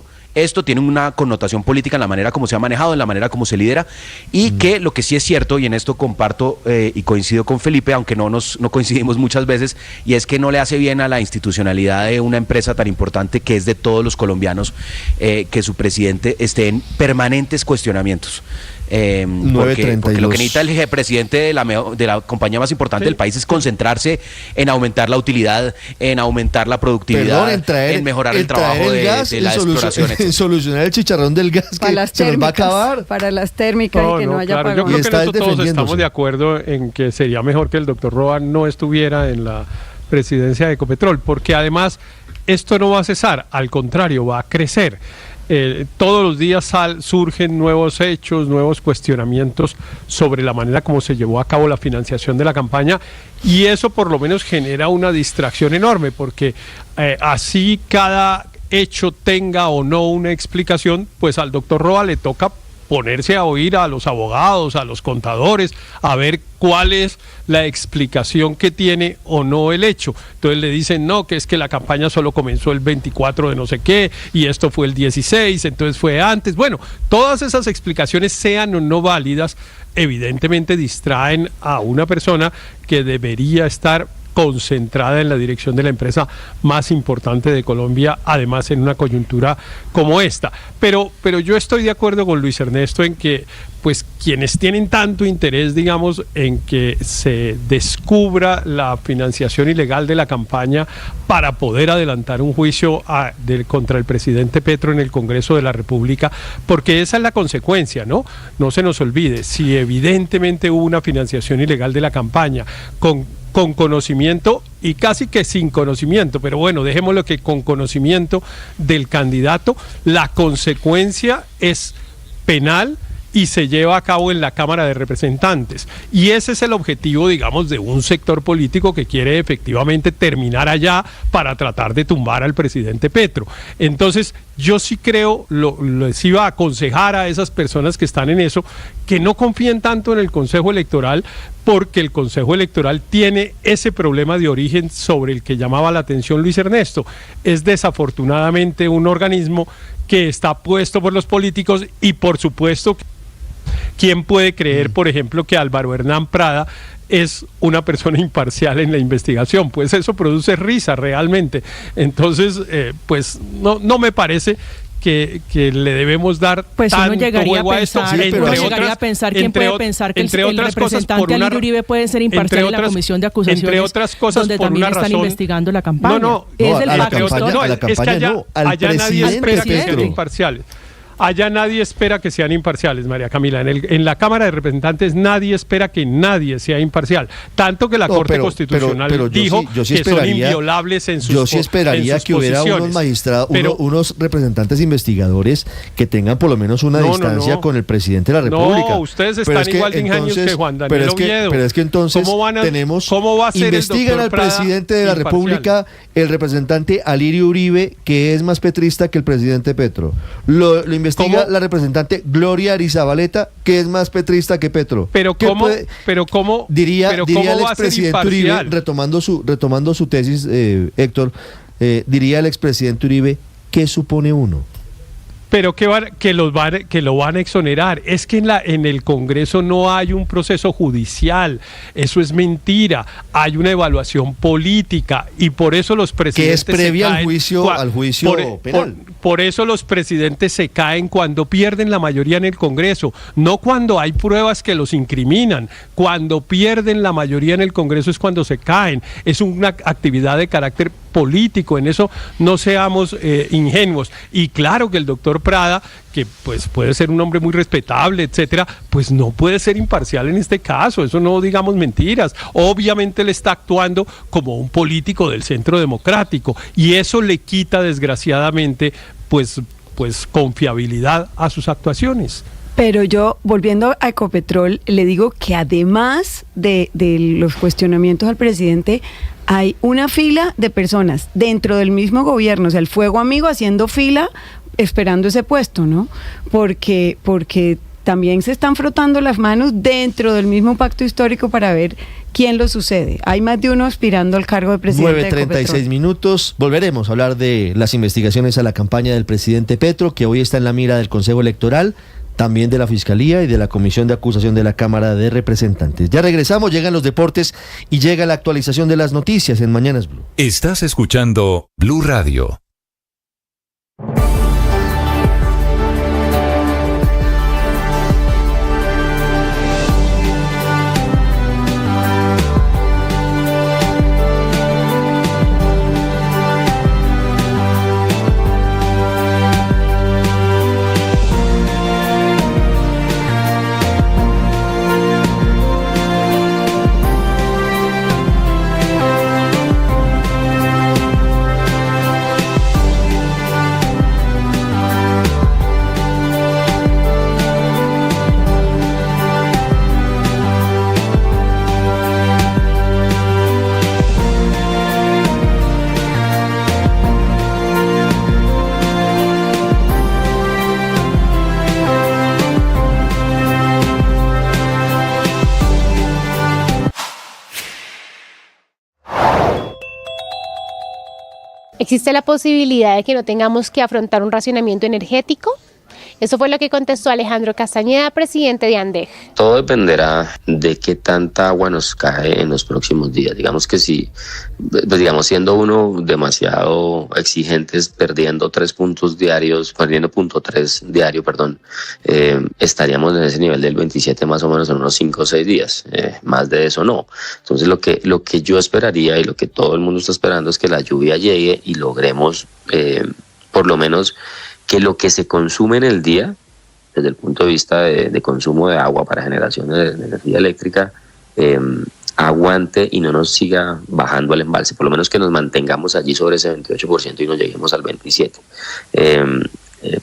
tiene una connotación política en la manera como se ha manejado, en la manera como se lidera, y que lo que sí es cierto, y en esto comparto y coincido con Felipe, aunque no coincidimos muchas veces, y es que no le hace bien a la institucionalidad de una empresa tan importante que es de todos los colombianos, que su presidente esté en permanentes cuestionamientos. Porque lo que necesita el presidente de la compañía más importante del país es concentrarse en aumentar la utilidad, en aumentar la productividad, en mejorar el trabajo de las exploraciones,
en solucionar el chicharrón del gas que se nos va a acabar.
Para las térmicas y que no haya
claro, yo creo que en eso todos estamos de acuerdo en que sería mejor que el doctor Roa no estuviera en la presidencia de Ecopetrol, porque además esto no va a cesar, al contrario, va a crecer. Todos los días surgen nuevos hechos, nuevos cuestionamientos sobre la manera como se llevó a cabo la financiación de la campaña, y eso por lo menos genera una distracción enorme, porque así cada hecho tenga o no una explicación, pues al doctor Roa le toca ponerse a oír a los abogados, a los contadores, a ver cuál es la explicación que tiene o no el hecho. Entonces le dicen, no, que es que la campaña solo comenzó el 24 de no sé qué, y esto fue el 16, entonces fue antes. Bueno, todas esas explicaciones, sean o no válidas, evidentemente distraen a una persona que debería estar concentrada en la dirección de la empresa más importante de Colombia, además en una coyuntura como esta. Pero yo estoy de acuerdo con Luis Ernesto en que pues quienes tienen tanto interés, digamos, en que se descubra la financiación ilegal de la campaña para poder adelantar un juicio contra el presidente Petro en el Congreso de la República, porque esa es la consecuencia, ¿no? No se nos olvide, si evidentemente hubo una financiación ilegal de la campaña con conocimiento y casi que sin conocimiento, pero bueno, dejémoslo que con conocimiento del candidato, la consecuencia es penal y se lleva a cabo en la Cámara de Representantes. Y ese es el objetivo, digamos, de un sector político que quiere efectivamente terminar allá para tratar de tumbar al presidente Petro. Entonces, yo sí creo, les iba a aconsejar a esas personas que están en eso, que no confíen tanto en el Consejo Electoral, porque el Consejo Electoral tiene ese problema de origen sobre el que llamaba la atención Luis Ernesto. Es desafortunadamente un organismo que está puesto por los políticos y por supuesto, ¿quién puede creer, por ejemplo, que Álvaro Hernán Prada es una persona imparcial en la investigación. Pues eso produce risa realmente. Entonces, pues no me parece que le debemos dar
pues
tanto
uno llegaría
juego a esto.
a pensar quién puede pensar que el representante Alirio Uribe puede ser imparcial en la comisión de acusaciones,
entre otras cosas,
donde
por
también
una
están
razón,
investigando la campaña.
No,
es el
a la
pacto
campaña,
es que allá nadie espera que sean
Petro.
imparciales. Allá nadie espera que sean imparciales, María Camila. En la Cámara de Representantes nadie espera que nadie sea imparcial. Tanto que la Corte Constitucional dijo que son inviolables en sus
Yo sí esperaría que hubiera unos magistrados, unos representantes investigadores que tengan por lo menos una distancia con el presidente de la República.
No, ustedes están igual de ingenuos que Juan Daniel Oviedo.
Pero es que entonces ¿cómo va a ser investigan al presidente de la República, el representante Alirio Uribe, que es más petrista que el presidente Petro. Lo investiga la representante Gloria Arizabaleta, que es más petrista que Petro.
Pero cómo
diría el
va a ser
expresidente Uribe, retomando su tesis, Héctor, diría el expresidente Uribe, ¿qué supone uno?
Pero que lo van a exonerar. Es que en el Congreso no hay un proceso judicial. Eso es mentira. Hay una evaluación política y por eso los presidentes
que es previa al juicio penal.
Por eso los presidentes se caen cuando pierden la mayoría en el Congreso, no cuando hay pruebas que los incriminan. Cuando pierden la mayoría en el Congreso es cuando se caen. Es una actividad de carácter político, en eso no seamos ingenuos. Y claro que el doctor Prada, que pues puede ser un hombre muy respetable, etcétera, pues no puede ser imparcial en este caso. Eso no digamos mentiras. Obviamente él está actuando como un político del Centro Democrático y eso le quita desgraciadamente pues confiabilidad a sus actuaciones.
Pero yo, volviendo a Ecopetrol, le digo que además de los cuestionamientos al presidente, hay una fila de personas dentro del mismo gobierno, o sea, el fuego amigo haciendo fila esperando ese puesto, ¿no? Porque también se están frotando las manos dentro del mismo pacto histórico para ver quién lo sucede. Hay más de uno aspirando al cargo de presidente.
9:36 minutos. Volveremos a hablar de las investigaciones a la campaña del presidente Petro, que hoy está en la mira del Consejo Electoral, también de la Fiscalía y de la Comisión de Acusación de la Cámara de Representantes. Ya regresamos, llegan los deportes y llega la actualización de las noticias en Mañanas Blue.
Estás escuchando Blue Radio.
¿Existe la posibilidad de que no tengamos que afrontar un racionamiento energético? Eso fue lo que contestó Alejandro Castañeda, presidente de ANDEJ.
Todo dependerá de qué tanta agua nos cae en los próximos días. Digamos que si, siendo uno demasiado exigentes, perdiendo 3 puntos diarios, perdiendo 0.3 diario, estaríamos en ese nivel del 27 más o menos en unos 5 o 6 días. Más de eso no. Entonces lo que yo esperaría y lo que todo el mundo está esperando es que la lluvia llegue y logremos por lo menos que lo que se consume en el día, desde el punto de vista de consumo de agua para generación de energía eléctrica, aguante y no nos siga bajando al embalse, por lo menos que nos mantengamos allí sobre ese 28% y no lleguemos al 27%.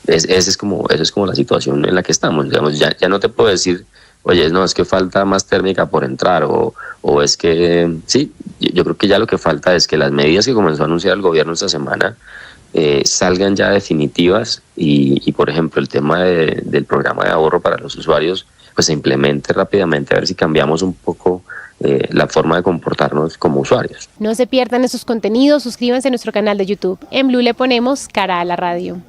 Esa es como la situación en la que estamos. Digamos, ya no te puedo decir, oye, no, es que falta más térmica por entrar, o es que, sí, yo creo que ya lo que falta es que las medidas que comenzó a anunciar el gobierno esta semana salgan ya definitivas y por ejemplo el tema del programa de ahorro para los usuarios pues se implemente rápidamente, a ver si cambiamos un poco la forma de comportarnos como usuarios.
No se pierdan esos contenidos, suscríbanse a nuestro canal de YouTube. En Blue le ponemos cara a la radio.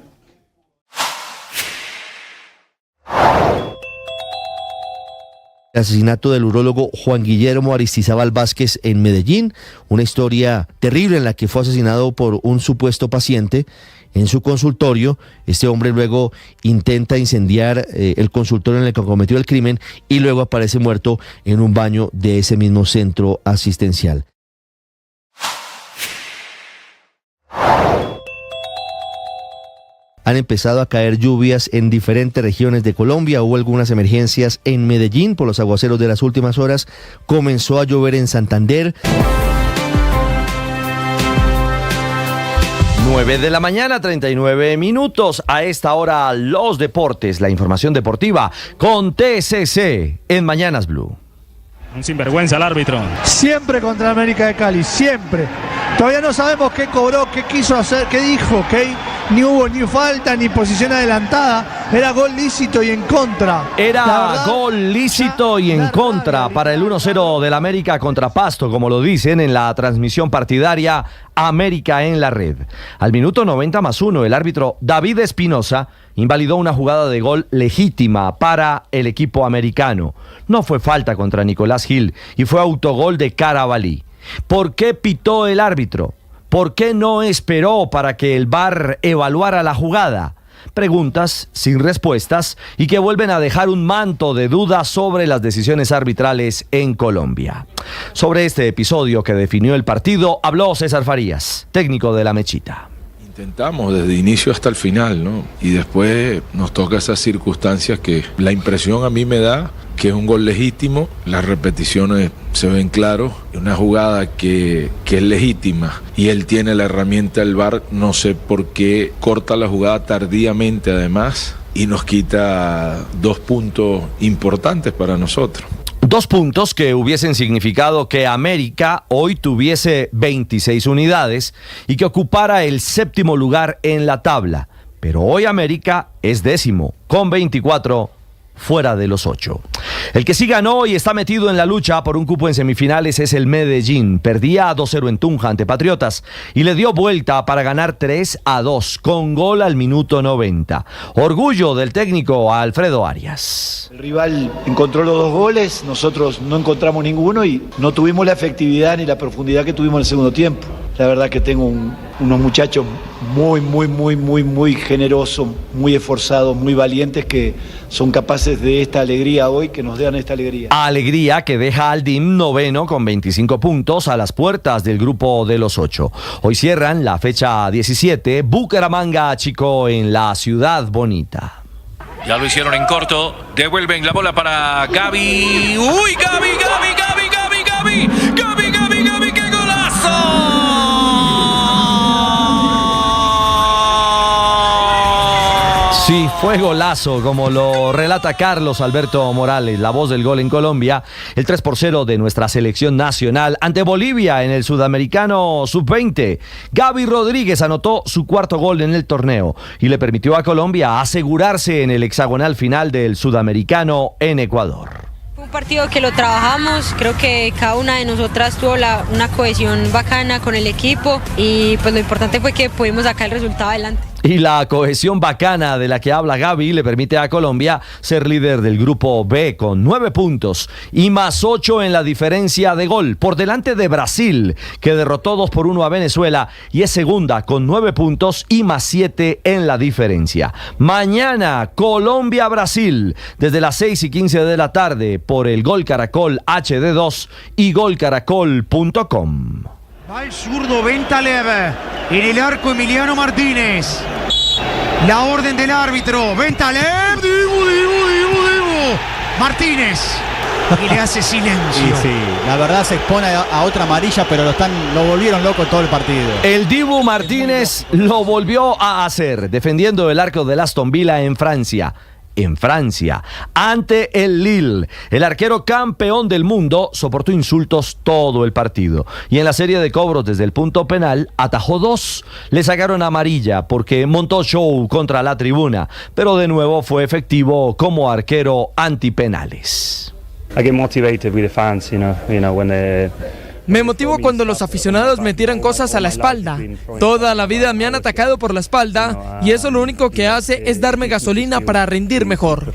asesinato del urólogo Juan Guillermo Aristizábal Vázquez en Medellín, una historia terrible en la que fue asesinado por un supuesto paciente en su consultorio. Este hombre luego intenta incendiar el consultorio en el que cometió el crimen y luego aparece muerto en un baño de ese mismo centro asistencial. Han empezado a caer lluvias en diferentes regiones de Colombia. Hubo algunas emergencias en Medellín por los aguaceros de las últimas horas. Comenzó a llover en Santander.
9 de la mañana, 39 minutos. A esta hora, los deportes, la información deportiva con TCC en Mañanas Blue.
Un sinvergüenza el árbitro.
Siempre contra América de Cali, siempre. Todavía no sabemos qué cobró, qué quiso hacer, qué dijo, que ni hubo ni falta ni posición adelantada. Era gol lícito y en contra.
Era gol lícito y en contra para el 1-0 del América contra Pasto, como lo dicen en la transmisión partidaria América en la red. Al minuto 90+1, el árbitro David Espinosa invalidó una jugada de gol legítima para el equipo americano. No fue falta contra Nicolás Gil y fue autogol de Carabalí. ¿Por qué pitó el árbitro? ¿Por qué no esperó para que el VAR evaluara la jugada? Preguntas sin respuestas y que vuelven a dejar un manto de dudas sobre las decisiones arbitrales en Colombia. Sobre este episodio que definió el partido habló César Farías, técnico de la Mechita.
Intentamos desde inicio hasta el final, ¿no? Y después nos toca esas circunstancias que la impresión a mí me da que es un gol legítimo, las repeticiones se ven claros, una jugada que es legítima y él tiene la herramienta del VAR, no sé por qué corta la jugada tardíamente además y nos quita 2 puntos importantes para nosotros.
2 puntos que hubiesen significado que América hoy tuviese 26 unidades y que ocupara el 7º lugar en la tabla. Pero hoy América es 10º, con 24 fuera de los 8. El que sí ganó y está metido en la lucha por un cupo en semifinales es el Medellín. Perdía 2-0 en Tunja ante Patriotas y le dio vuelta para ganar 3-2 con gol al minuto 90. Orgullo del técnico Alfredo Arias.
El rival encontró los 2 goles, nosotros no encontramos ninguno y no tuvimos la efectividad ni la profundidad que tuvimos en el segundo tiempo. La verdad que tengo unos muchachos muy generosos, muy esforzados, muy valientes que son capaces de esta alegría hoy, que nos dan esta alegría.
Alegría que deja al DIM 9º con 25 puntos a las puertas del grupo de los 8. Hoy cierran la fecha 17, Bucaramanga Chico en la Ciudad Bonita.
Ya lo hicieron en corto, devuelven la bola para Gaby. ¡Uy, Gaby, qué golazo!
Sí, fue golazo, como lo relata Carlos Alberto Morales, la voz del gol en Colombia, el 3-0 de nuestra selección nacional ante Bolivia en el Sudamericano Sub-20. Gaby Rodríguez anotó su 4º gol en el torneo y le permitió a Colombia asegurarse en el hexagonal final del Sudamericano en Ecuador.
Fue un partido que lo trabajamos, creo que cada una de nosotras tuvo una cohesión bacana con el equipo y pues lo importante fue que pudimos sacar el resultado adelante.
Y la cohesión bacana de la que habla Gaby le permite a Colombia ser líder del grupo B con 9 puntos y más 8 en la diferencia de gol, por delante de Brasil, que derrotó 2-1 a Venezuela y es segunda con 9 puntos y más 7 en la diferencia. Mañana, Colombia-Brasil, desde las 6:15 de la tarde por el Gol Caracol HD2 y golcaracol.com.
Va el zurdo Ventalev, en el arco Emiliano Martínez. La orden del árbitro, Ventalev, Dibu, Martínez. Y le hace silencio.
Sí, la verdad se expone a otra amarilla, pero lo volvieron loco todo el partido.
El Dibu Martínez lo volvió a hacer, defendiendo el arco del Aston Villa en Francia, ante el Lille. El arquero campeón del mundo soportó insultos todo el partido y en la serie de cobros desde el punto penal atajó 2. Le sacaron amarilla porque montó show contra la tribuna, pero de nuevo fue efectivo como arquero antipenales.
I get motivated with the fans, you know, when they...
Me motivo cuando los aficionados me tiran cosas a la espalda. Toda la vida me han atacado por la espalda y eso lo único que hace es darme gasolina para rendir mejor.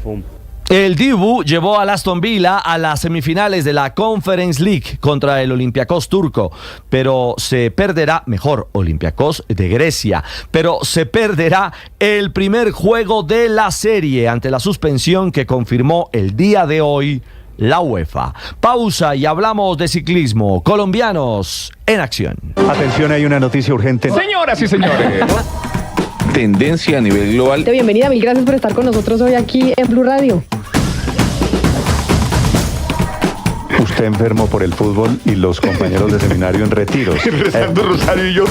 El Dibu llevó al Aston Villa a las semifinales de la Conference League contra el Olympiacos turco, pero se perderá, Olympiacos de Grecia, pero se perderá el primer juego de la serie ante la suspensión que confirmó el día de hoy la UEFA. Pausa y hablamos de ciclismo. Colombianos en acción.
Atención, hay una noticia urgente.
Señoras y señores.
Tendencia a nivel global.
Bienvenida, mil gracias por estar con nosotros hoy aquí en Blue Radio.
Usted enfermo por el fútbol y los compañeros de seminario en retiros.
Rezando rosario y yo.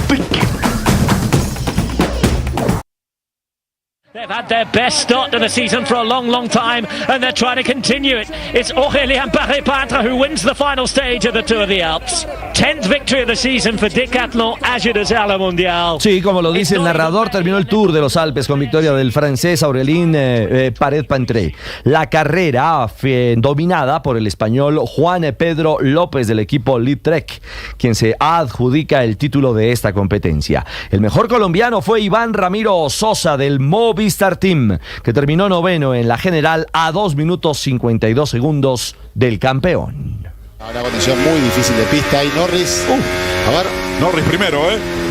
They've had their best start to the season for a long, long time, and they're trying to continue it. It's Aurélien Paré-Peintre who wins the final stage of the Tour of the Alps. 10th victory of the season for Decathlon Agility Mundial.
Sí, como lo dice el narrador, terminó el Tour de los Alpes con victoria del francés Aurélien Paré-Peintre. La carrera fue dominada por el español Juan Pedro López del equipo Lead Trek, quien se adjudica el título de esta competencia. El mejor colombiano fue Iván Ramiro Sosa del Movistar Team, que terminó noveno en la general a 2 minutos 52 segundos del campeón.
Una condición muy difícil de pista y Norris. A ver.
Norris primero,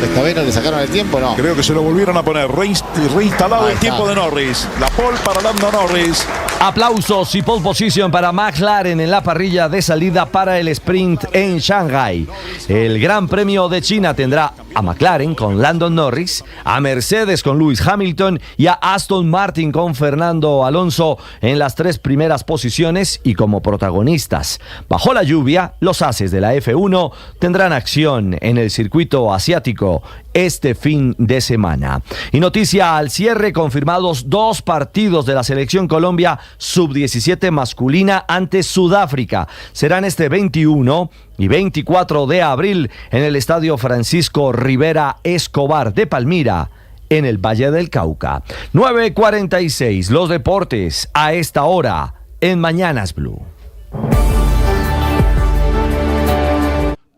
Esta vez no le sacaron el tiempo, ¿no?
Creo que se lo volvieron a poner. Reinstalado el tiempo de Norris. La pole para Lando Norris.
Aplausos y pole position para McLaren en la parrilla de salida para el sprint en Shanghái. El Gran Premio de China tendrá a McLaren con Lando Norris, a Mercedes con Lewis Hamilton y a Aston Martin con Fernando Alonso en las 3 primeras posiciones y como protagonistas. Bajo la lluvia, los ases de la F1 tendrán acción en el circuito asiático este fin de semana. Y noticia al cierre, confirmados 2 partidos de la Selección Colombia Sub-17 masculina ante Sudáfrica. Serán este 21 y 24 de abril en el Estadio Francisco Rivera Escobar de Palmira, en el Valle del Cauca. 9:46, los deportes a esta hora en Mañanas Blue.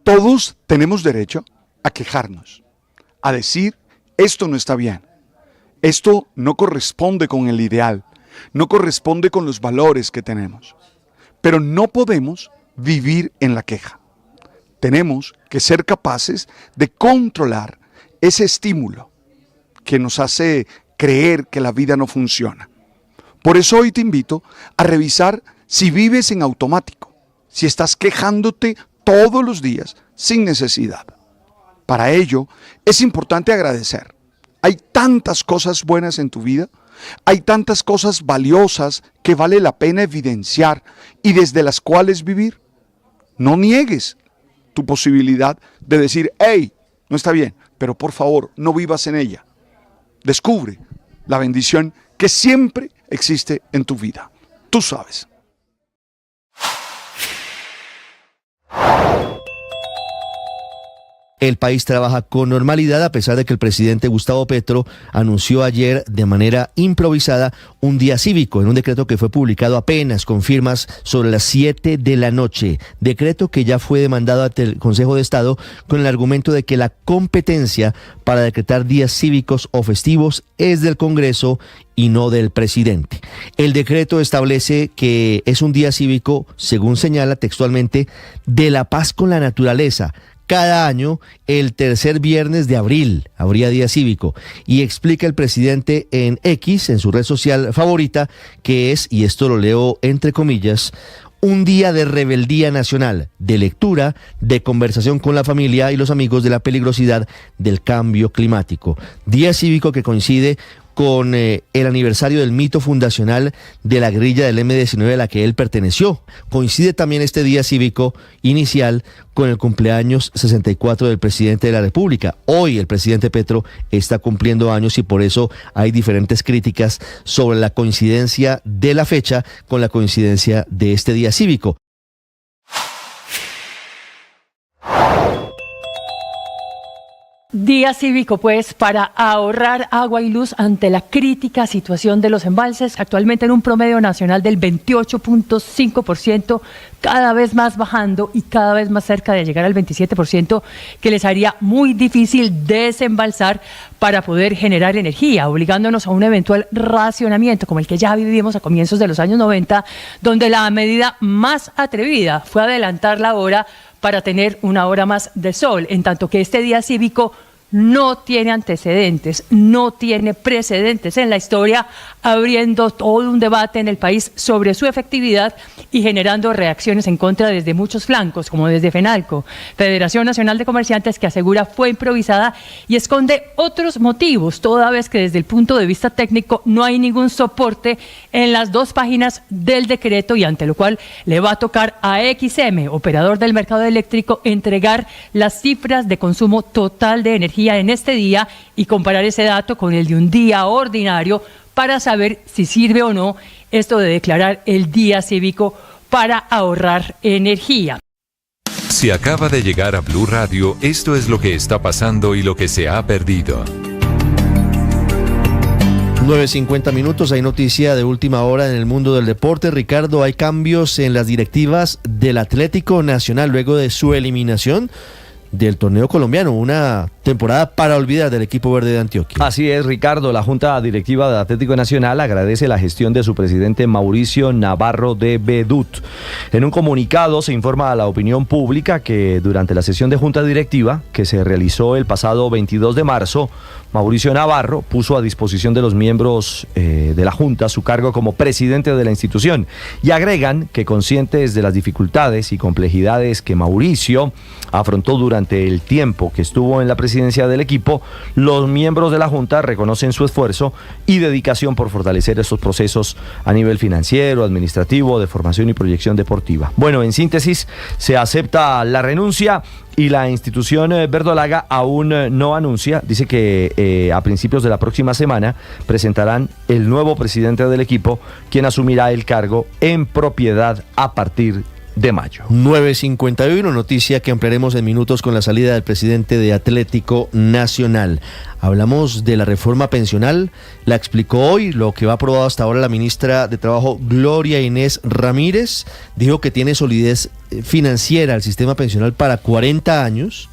Todos tenemos derecho a quejarnos, a decir, esto no está bien, esto no corresponde con el ideal, no corresponde con los valores que tenemos. Pero no podemos vivir en la queja. Tenemos que ser capaces de controlar ese estímulo que nos hace creer que la vida no funciona. Por eso hoy te invito a revisar si vives en automático, si estás quejándote todos los días sin necesidad. Para ello es importante agradecer. Hay tantas cosas buenas en tu vida, hay tantas cosas valiosas que vale la pena evidenciar y desde las cuales vivir. No niegues tu posibilidad de decir, hey, no está bien, pero por favor no vivas en ella. Descubre la bendición que siempre existe en tu vida. Tú sabes.
El país trabaja con normalidad a pesar de que el presidente Gustavo Petro anunció ayer de manera improvisada un día cívico en un decreto que fue publicado apenas con firmas sobre las 7 de la noche. Decreto que ya fue demandado ante el Consejo de Estado con el argumento de que la competencia para decretar días cívicos o festivos es del Congreso y no del presidente. El decreto establece que es un día cívico, según señala textualmente, de la paz con la naturaleza. Cada año, el tercer viernes de abril, habría día cívico. Y explica el presidente en X, en su red social favorita, que es, y esto lo leo entre comillas, un día de rebeldía nacional, de lectura, de conversación con la familia y los amigos de la peligrosidad del cambio climático. Día cívico que coincide con el aniversario del mito fundacional de la guerrilla del M-19 a la que él perteneció. Coincide también este día cívico inicial con el cumpleaños 64 del presidente de la República. Hoy el presidente Petro está cumpliendo años y por eso hay diferentes críticas sobre la coincidencia de la fecha con la coincidencia de este día cívico.
Día cívico, pues, para ahorrar agua y luz ante la crítica situación de los embalses, actualmente en un promedio nacional del 28.5%, cada vez más bajando y cada vez más cerca de llegar al 27%, que les haría muy difícil desembalsar para poder generar energía, obligándonos a un eventual racionamiento como el que ya vivimos a comienzos de los años 90, donde la medida más atrevida fue adelantar la hora para tener una hora más de sol, en tanto que este día cívico no tiene antecedentes, no tiene precedentes en la historia, abriendo todo un debate en el país sobre su efectividad y generando reacciones en contra desde muchos flancos, como desde FENALCO, Federación Nacional de Comerciantes, que asegura fue improvisada y esconde otros motivos, toda vez que desde el punto de vista técnico no hay ningún soporte en las 2 páginas del decreto, y ante lo cual le va a tocar a XM, operador del mercado eléctrico, entregar las cifras de consumo total de energía en este día y comparar ese dato con el de un día ordinario para saber si sirve o no esto de declarar el día cívico para ahorrar energía.
Si acaba de llegar a Blue Radio, esto es lo que está pasando y lo que se ha perdido.
9:50 minutos, hay noticia de última hora en el mundo del deporte. Ricardo, hay cambios en las directivas del Atlético Nacional luego de su eliminación del torneo colombiano, una temporada para olvidar del equipo verde de Antioquia.
Así es, Ricardo. La Junta Directiva del Atlético Nacional agradece la gestión de su presidente Mauricio Navarro de Bedut. En un comunicado se informa a la opinión pública que durante la sesión de Junta Directiva, que se realizó el pasado 22 de marzo, Mauricio Navarro puso a disposición de los miembros de la Junta su cargo como presidente de la institución, y agregan que, conscientes de las dificultades y complejidades que Mauricio afrontó durante el tiempo que estuvo en la presidencia del equipo, los miembros de la Junta reconocen su esfuerzo y dedicación por fortalecer estos procesos a nivel financiero, administrativo, de formación y proyección deportiva. Bueno, en síntesis, se acepta la renuncia y la institución verdolaga aún no anuncia, dice que a principios de la próxima semana presentarán el nuevo presidente del equipo, quien asumirá el cargo en propiedad a partir de mayo.
9:51, noticia que ampliaremos en minutos con la salida del presidente de Atlético Nacional. Hablamos de la reforma pensional, la explicó hoy, lo que va aprobado hasta ahora la ministra de Trabajo, Gloria Inés Ramírez. Dijo que tiene solidez financiera el sistema pensional para 40 años,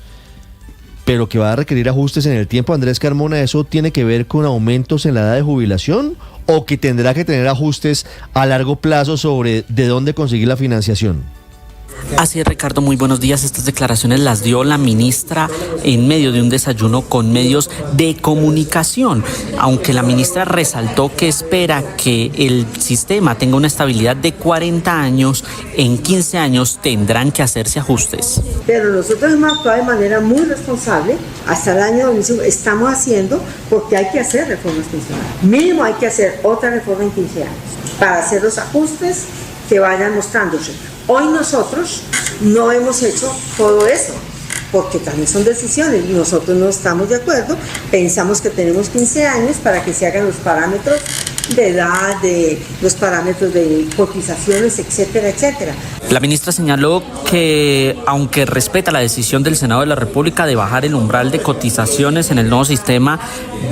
pero que va a requerir ajustes en el tiempo. Andrés Carmona, ¿eso tiene que ver con aumentos en la edad de jubilación o que tendrá que tener ajustes a largo plazo sobre de dónde conseguir la financiación?
Así es, Ricardo, muy buenos días. Estas declaraciones las dio la ministra en medio de un desayuno con medios de comunicación, aunque la ministra resaltó que espera que el sistema tenga una estabilidad de 40 años, en 15 años tendrán que hacerse ajustes.
Pero nosotros hemos actuado de manera muy responsable. Hasta el año 2005 estamos haciendo, porque hay que hacer reformas pensionales. Mínimo hay que hacer otra reforma en 15 años para hacer los ajustes que vayan mostrándose. Hoy nosotros no hemos hecho todo eso, porque también son decisiones y nosotros no estamos de acuerdo. Pensamos que tenemos 15 años para que se hagan los parámetros de edad, de los parámetros de cotizaciones, etcétera, etcétera.
La ministra señaló que, aunque respeta la decisión del Senado de la República de bajar el umbral de cotizaciones en el nuevo sistema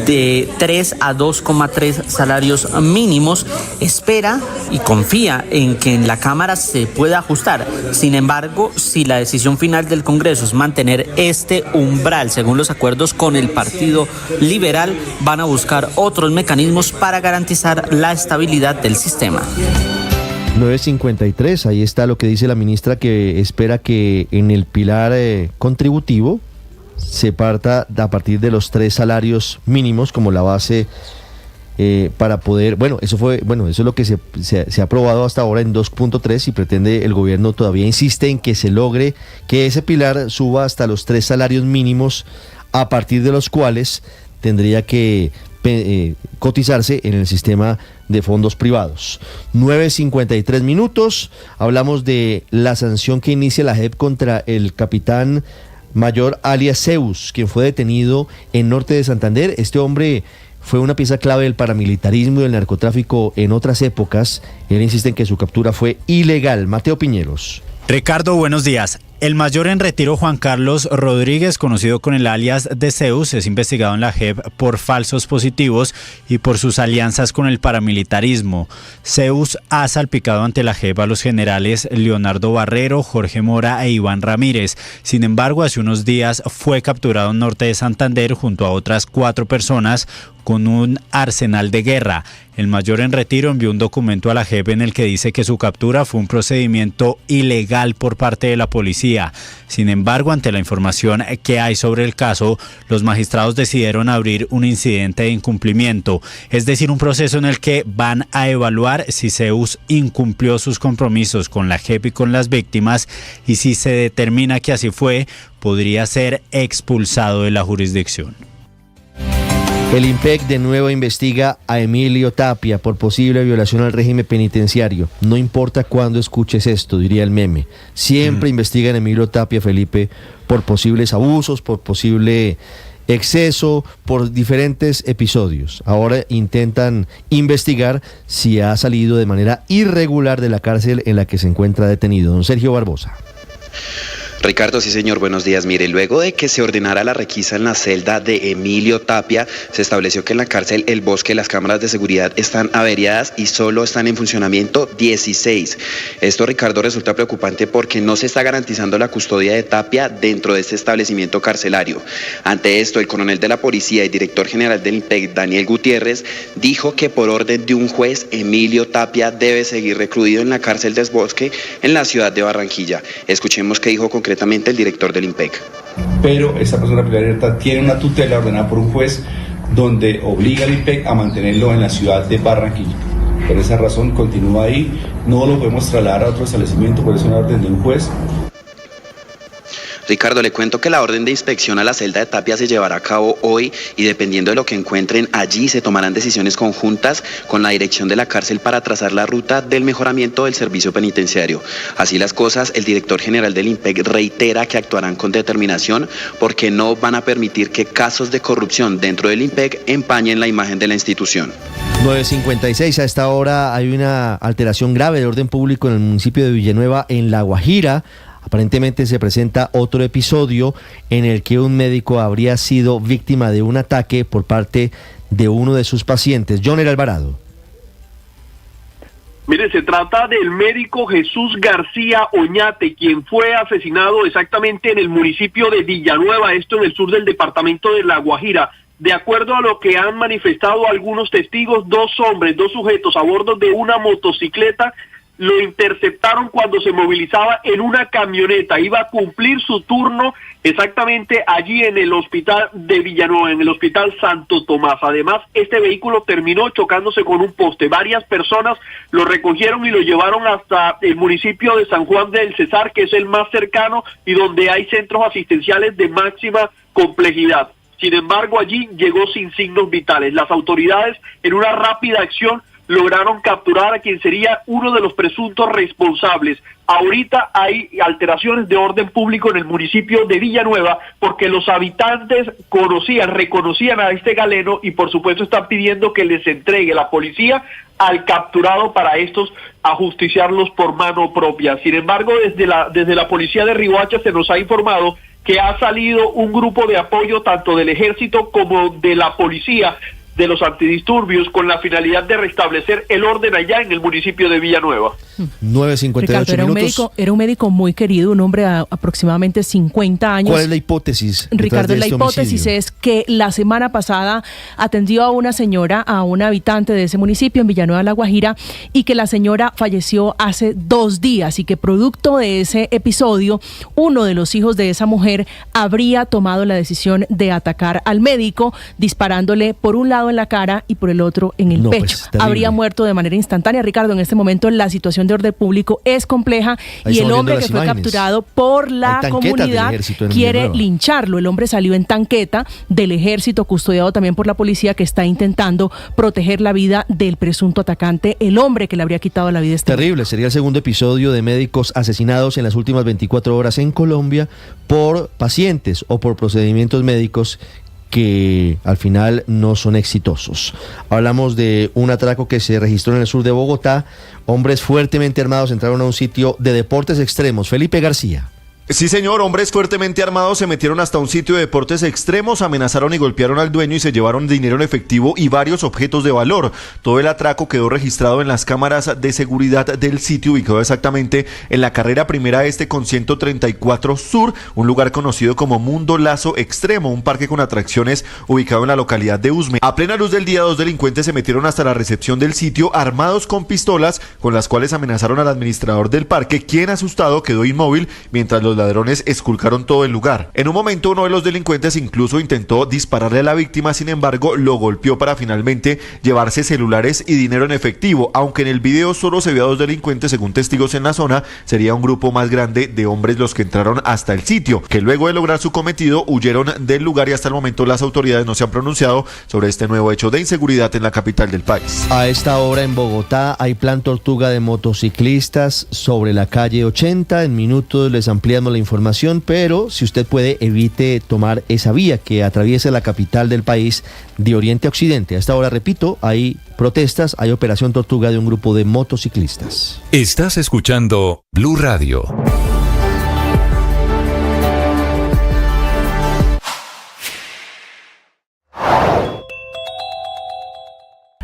de 3 a 2,3 salarios mínimos, espera y confía en que en la Cámara se pueda ajustar. Sin embargo, si la decisión final del Congreso es mantener este umbral según los acuerdos con el Partido Liberal, van a buscar otros mecanismos para garantizar la estabilidad del sistema.
9:53, ahí está lo que dice la ministra, que espera que en el pilar contributivo se parta a partir de los 3 salarios mínimos como la base para poder, eso es lo que se ha aprobado hasta ahora en 2.3, y pretende, el gobierno todavía insiste en que se logre que ese pilar suba hasta los 3 salarios mínimos, a partir de los cuales tendría que cotizarse en el sistema de fondos privados. 9:53 minutos, hablamos de la sanción que inicia la JEP contra el capitán mayor alias Zeus, quien fue detenido en Norte de Santander. Este hombre fue una pieza clave del paramilitarismo y del narcotráfico en otras épocas. Él insiste en que su captura fue ilegal. Mateo Piñeros.
Ricardo, buenos días.
El mayor en retiro Juan Carlos Rodríguez, conocido con el alias de Zeus, es investigado en la JEP por falsos positivos y por sus alianzas con el paramilitarismo. Zeus ha salpicado ante la JEP a los generales Leonardo Barrero, Jorge Mora e Iván Ramírez. Sin embargo, hace unos días fue capturado en norte de Santander junto a otras 4 personas con un arsenal de guerra. El mayor en retiro envió un documento a la JEP en el que dice que su captura fue un procedimiento ilegal por parte de la policía. Sin embargo, ante la información que hay sobre el caso, los magistrados decidieron abrir un incidente de incumplimiento, es decir, un proceso en el que van a evaluar si Zeus incumplió sus compromisos con la JEP y con las víctimas, y si se determina que así fue, podría ser expulsado de la jurisdicción.
El IMPEC de nuevo investiga a Emilio Tapia por posible violación al régimen penitenciario. No importa cuándo escuches esto, diría el meme. Siempre investigan a Emilio Tapia, Felipe, por posibles abusos, por posible exceso, por diferentes episodios. Ahora intentan investigar si ha salido de manera irregular de la cárcel en la que se encuentra detenido. Don Sergio Barbosa.
Ricardo, sí señor, buenos días. Mire, luego de que se ordenara la requisa en la celda de Emilio Tapia, se estableció que en la cárcel El Bosque las cámaras de seguridad están averiadas y solo están en funcionamiento 16. Esto, Ricardo, resulta preocupante porque no se está garantizando la custodia de Tapia dentro de este establecimiento carcelario. Ante esto, el coronel de la policía y director general del IMPEC, Daniel Gutiérrez, dijo que por orden de un juez, Emilio Tapia debe seguir recluido en la cárcel del Bosque en la ciudad de Barranquilla. Escuchemos qué dijo concretamente el director del IMPEC.
Pero esta persona privada de libertad tiene una tutela ordenada por un juez donde obliga al IMPEC a mantenerlo en la ciudad de Barranquilla. Por esa razón continúa ahí, no lo podemos trasladar a otro establecimiento, por eso una orden de un juez.
Ricardo, le cuento que la orden de inspección a la celda de Tapia se llevará a cabo hoy y dependiendo de lo que encuentren allí se tomarán decisiones conjuntas con la dirección de la cárcel para trazar la ruta del mejoramiento del servicio penitenciario. Así las cosas, el director general del IMPEC reitera que actuarán con determinación porque no van a permitir que casos de corrupción dentro del IMPEC empañen la imagen de la institución.
9:56, a esta hora hay una alteración grave de orden público en el municipio de Villanueva, en La Guajira. Aparentemente se presenta otro episodio en el que un médico habría sido víctima de un ataque por parte de uno de sus pacientes. Joner Alvarado.
Mire, se trata del médico Jesús García Oñate, quien fue asesinado exactamente en el municipio de Villanueva, esto en el sur del departamento de La Guajira. De acuerdo a lo que han manifestado algunos testigos, 2 hombres, 2 sujetos a bordo de una motocicleta lo interceptaron cuando se movilizaba en una camioneta. Iba a cumplir su turno exactamente allí en el hospital de Villanueva, en el hospital Santo Tomás. Además, este vehículo terminó chocándose con un poste. Varias personas lo recogieron y lo llevaron hasta el municipio de San Juan del Cesar, que es el más cercano y donde hay centros asistenciales de máxima complejidad. Sin embargo, allí llegó sin signos vitales. Las autoridades, en una rápida acción, lograron capturar a quien sería uno de los presuntos responsables. Ahorita hay alteraciones de orden público en el municipio de Villanueva porque los habitantes reconocían a este galeno y por supuesto están pidiendo que les entregue la policía al capturado para estos ajusticiarlos por mano propia. Sin embargo, desde la policía de Riohacha se nos ha informado que ha salido un grupo de apoyo tanto del ejército como de la policía de los antidisturbios con la finalidad de restablecer el orden allá en el municipio de Villanueva.
9:58 minutos.
Era un médico muy querido, un hombre de aproximadamente 50 años.
¿Cuál es la hipótesis?
Ricardo, la hipótesis
homicidio?
es que la semana pasada atendió a una señora, a una habitante de ese municipio en Villanueva, La Guajira, y que la señora falleció hace 2 días y que producto de ese episodio, uno de los hijos de esa mujer habría tomado la decisión de atacar al médico, disparándole por un lado en la cara y por el otro en el pecho. Habría muerto de manera instantánea. Ricardo, en este momento la situación de orden público es compleja y el hombre que fue capturado por la comunidad quiere lincharlo. El hombre salió en tanqueta del ejército, custodiado también por la policía, que está intentando proteger la vida del presunto atacante, el hombre que le habría quitado la vida.
Terrible, sería el segundo episodio de médicos asesinados en las últimas 24 horas en Colombia por pacientes o por procedimientos médicos que al final no son exitosos. Hablamos de un atraco que se registró en el sur de Bogotá. Hombres fuertemente armados entraron a un sitio de deportes extremos. Felipe García.
Sí, señor, hombres fuertemente armados se metieron hasta un sitio de deportes extremos, amenazaron y golpearon al dueño y se llevaron dinero en efectivo y varios objetos de valor. Todo el atraco quedó registrado en las cámaras de seguridad del sitio, ubicado exactamente en la carrera Primera Este con 134 Sur, un lugar conocido como Mundo Lazo Extremo, un parque con atracciones ubicado en la localidad de Usme. A plena luz del día, 2 delincuentes se metieron hasta la recepción del sitio armados con pistolas, con las cuales amenazaron al administrador del parque, quien asustado quedó inmóvil mientras los ladrones esculcaron todo el lugar. En un momento, uno de los delincuentes incluso intentó dispararle a la víctima, sin embargo lo golpeó para finalmente llevarse celulares y dinero en efectivo. Aunque en el video solo se ve a 2 delincuentes, según testigos en la zona, sería un grupo más grande de hombres los que entraron hasta el sitio, que luego de lograr su cometido huyeron del lugar, y hasta el momento las autoridades no se han pronunciado sobre este nuevo hecho de inseguridad en la capital del país.
A esta hora en Bogotá hay plan tortuga de motociclistas sobre la calle 80. En minutos les ampliamos la información, pero si usted puede, evite tomar esa vía que atraviesa la capital del país de oriente a occidente. A esta hora, repito, hay protestas, hay operación tortuga de un grupo de motociclistas.
Estás escuchando Blue Radio.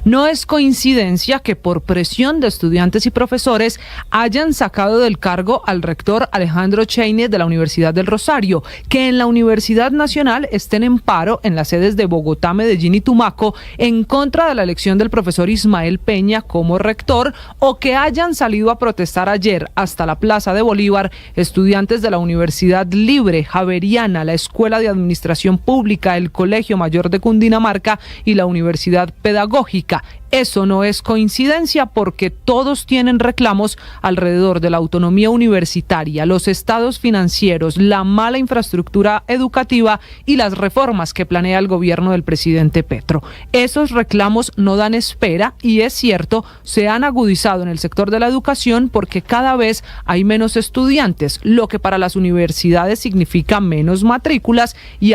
No es coincidencia que por presión de estudiantes y profesores hayan sacado del cargo al rector Alejandro Cheine de la Universidad del Rosario, que en la Universidad Nacional estén en paro en las sedes de Bogotá, Medellín y Tumaco en contra de la elección del profesor Ismael Peña como rector, o que hayan salido a protestar ayer hasta la Plaza de Bolívar estudiantes de la Universidad Libre, Javeriana, la Escuela de Administración Pública, el Colegio Mayor de Cundinamarca y la Universidad Pedagógica. Eso no es coincidencia, porque todos tienen reclamos alrededor de la autonomía universitaria, los estados financieros, la mala infraestructura educativa y las reformas que planea el gobierno del presidente Petro. Esos reclamos no dan espera y, es cierto, se han agudizado en el sector de la educación porque cada vez hay menos estudiantes, lo que para las universidades significa menos matrículas y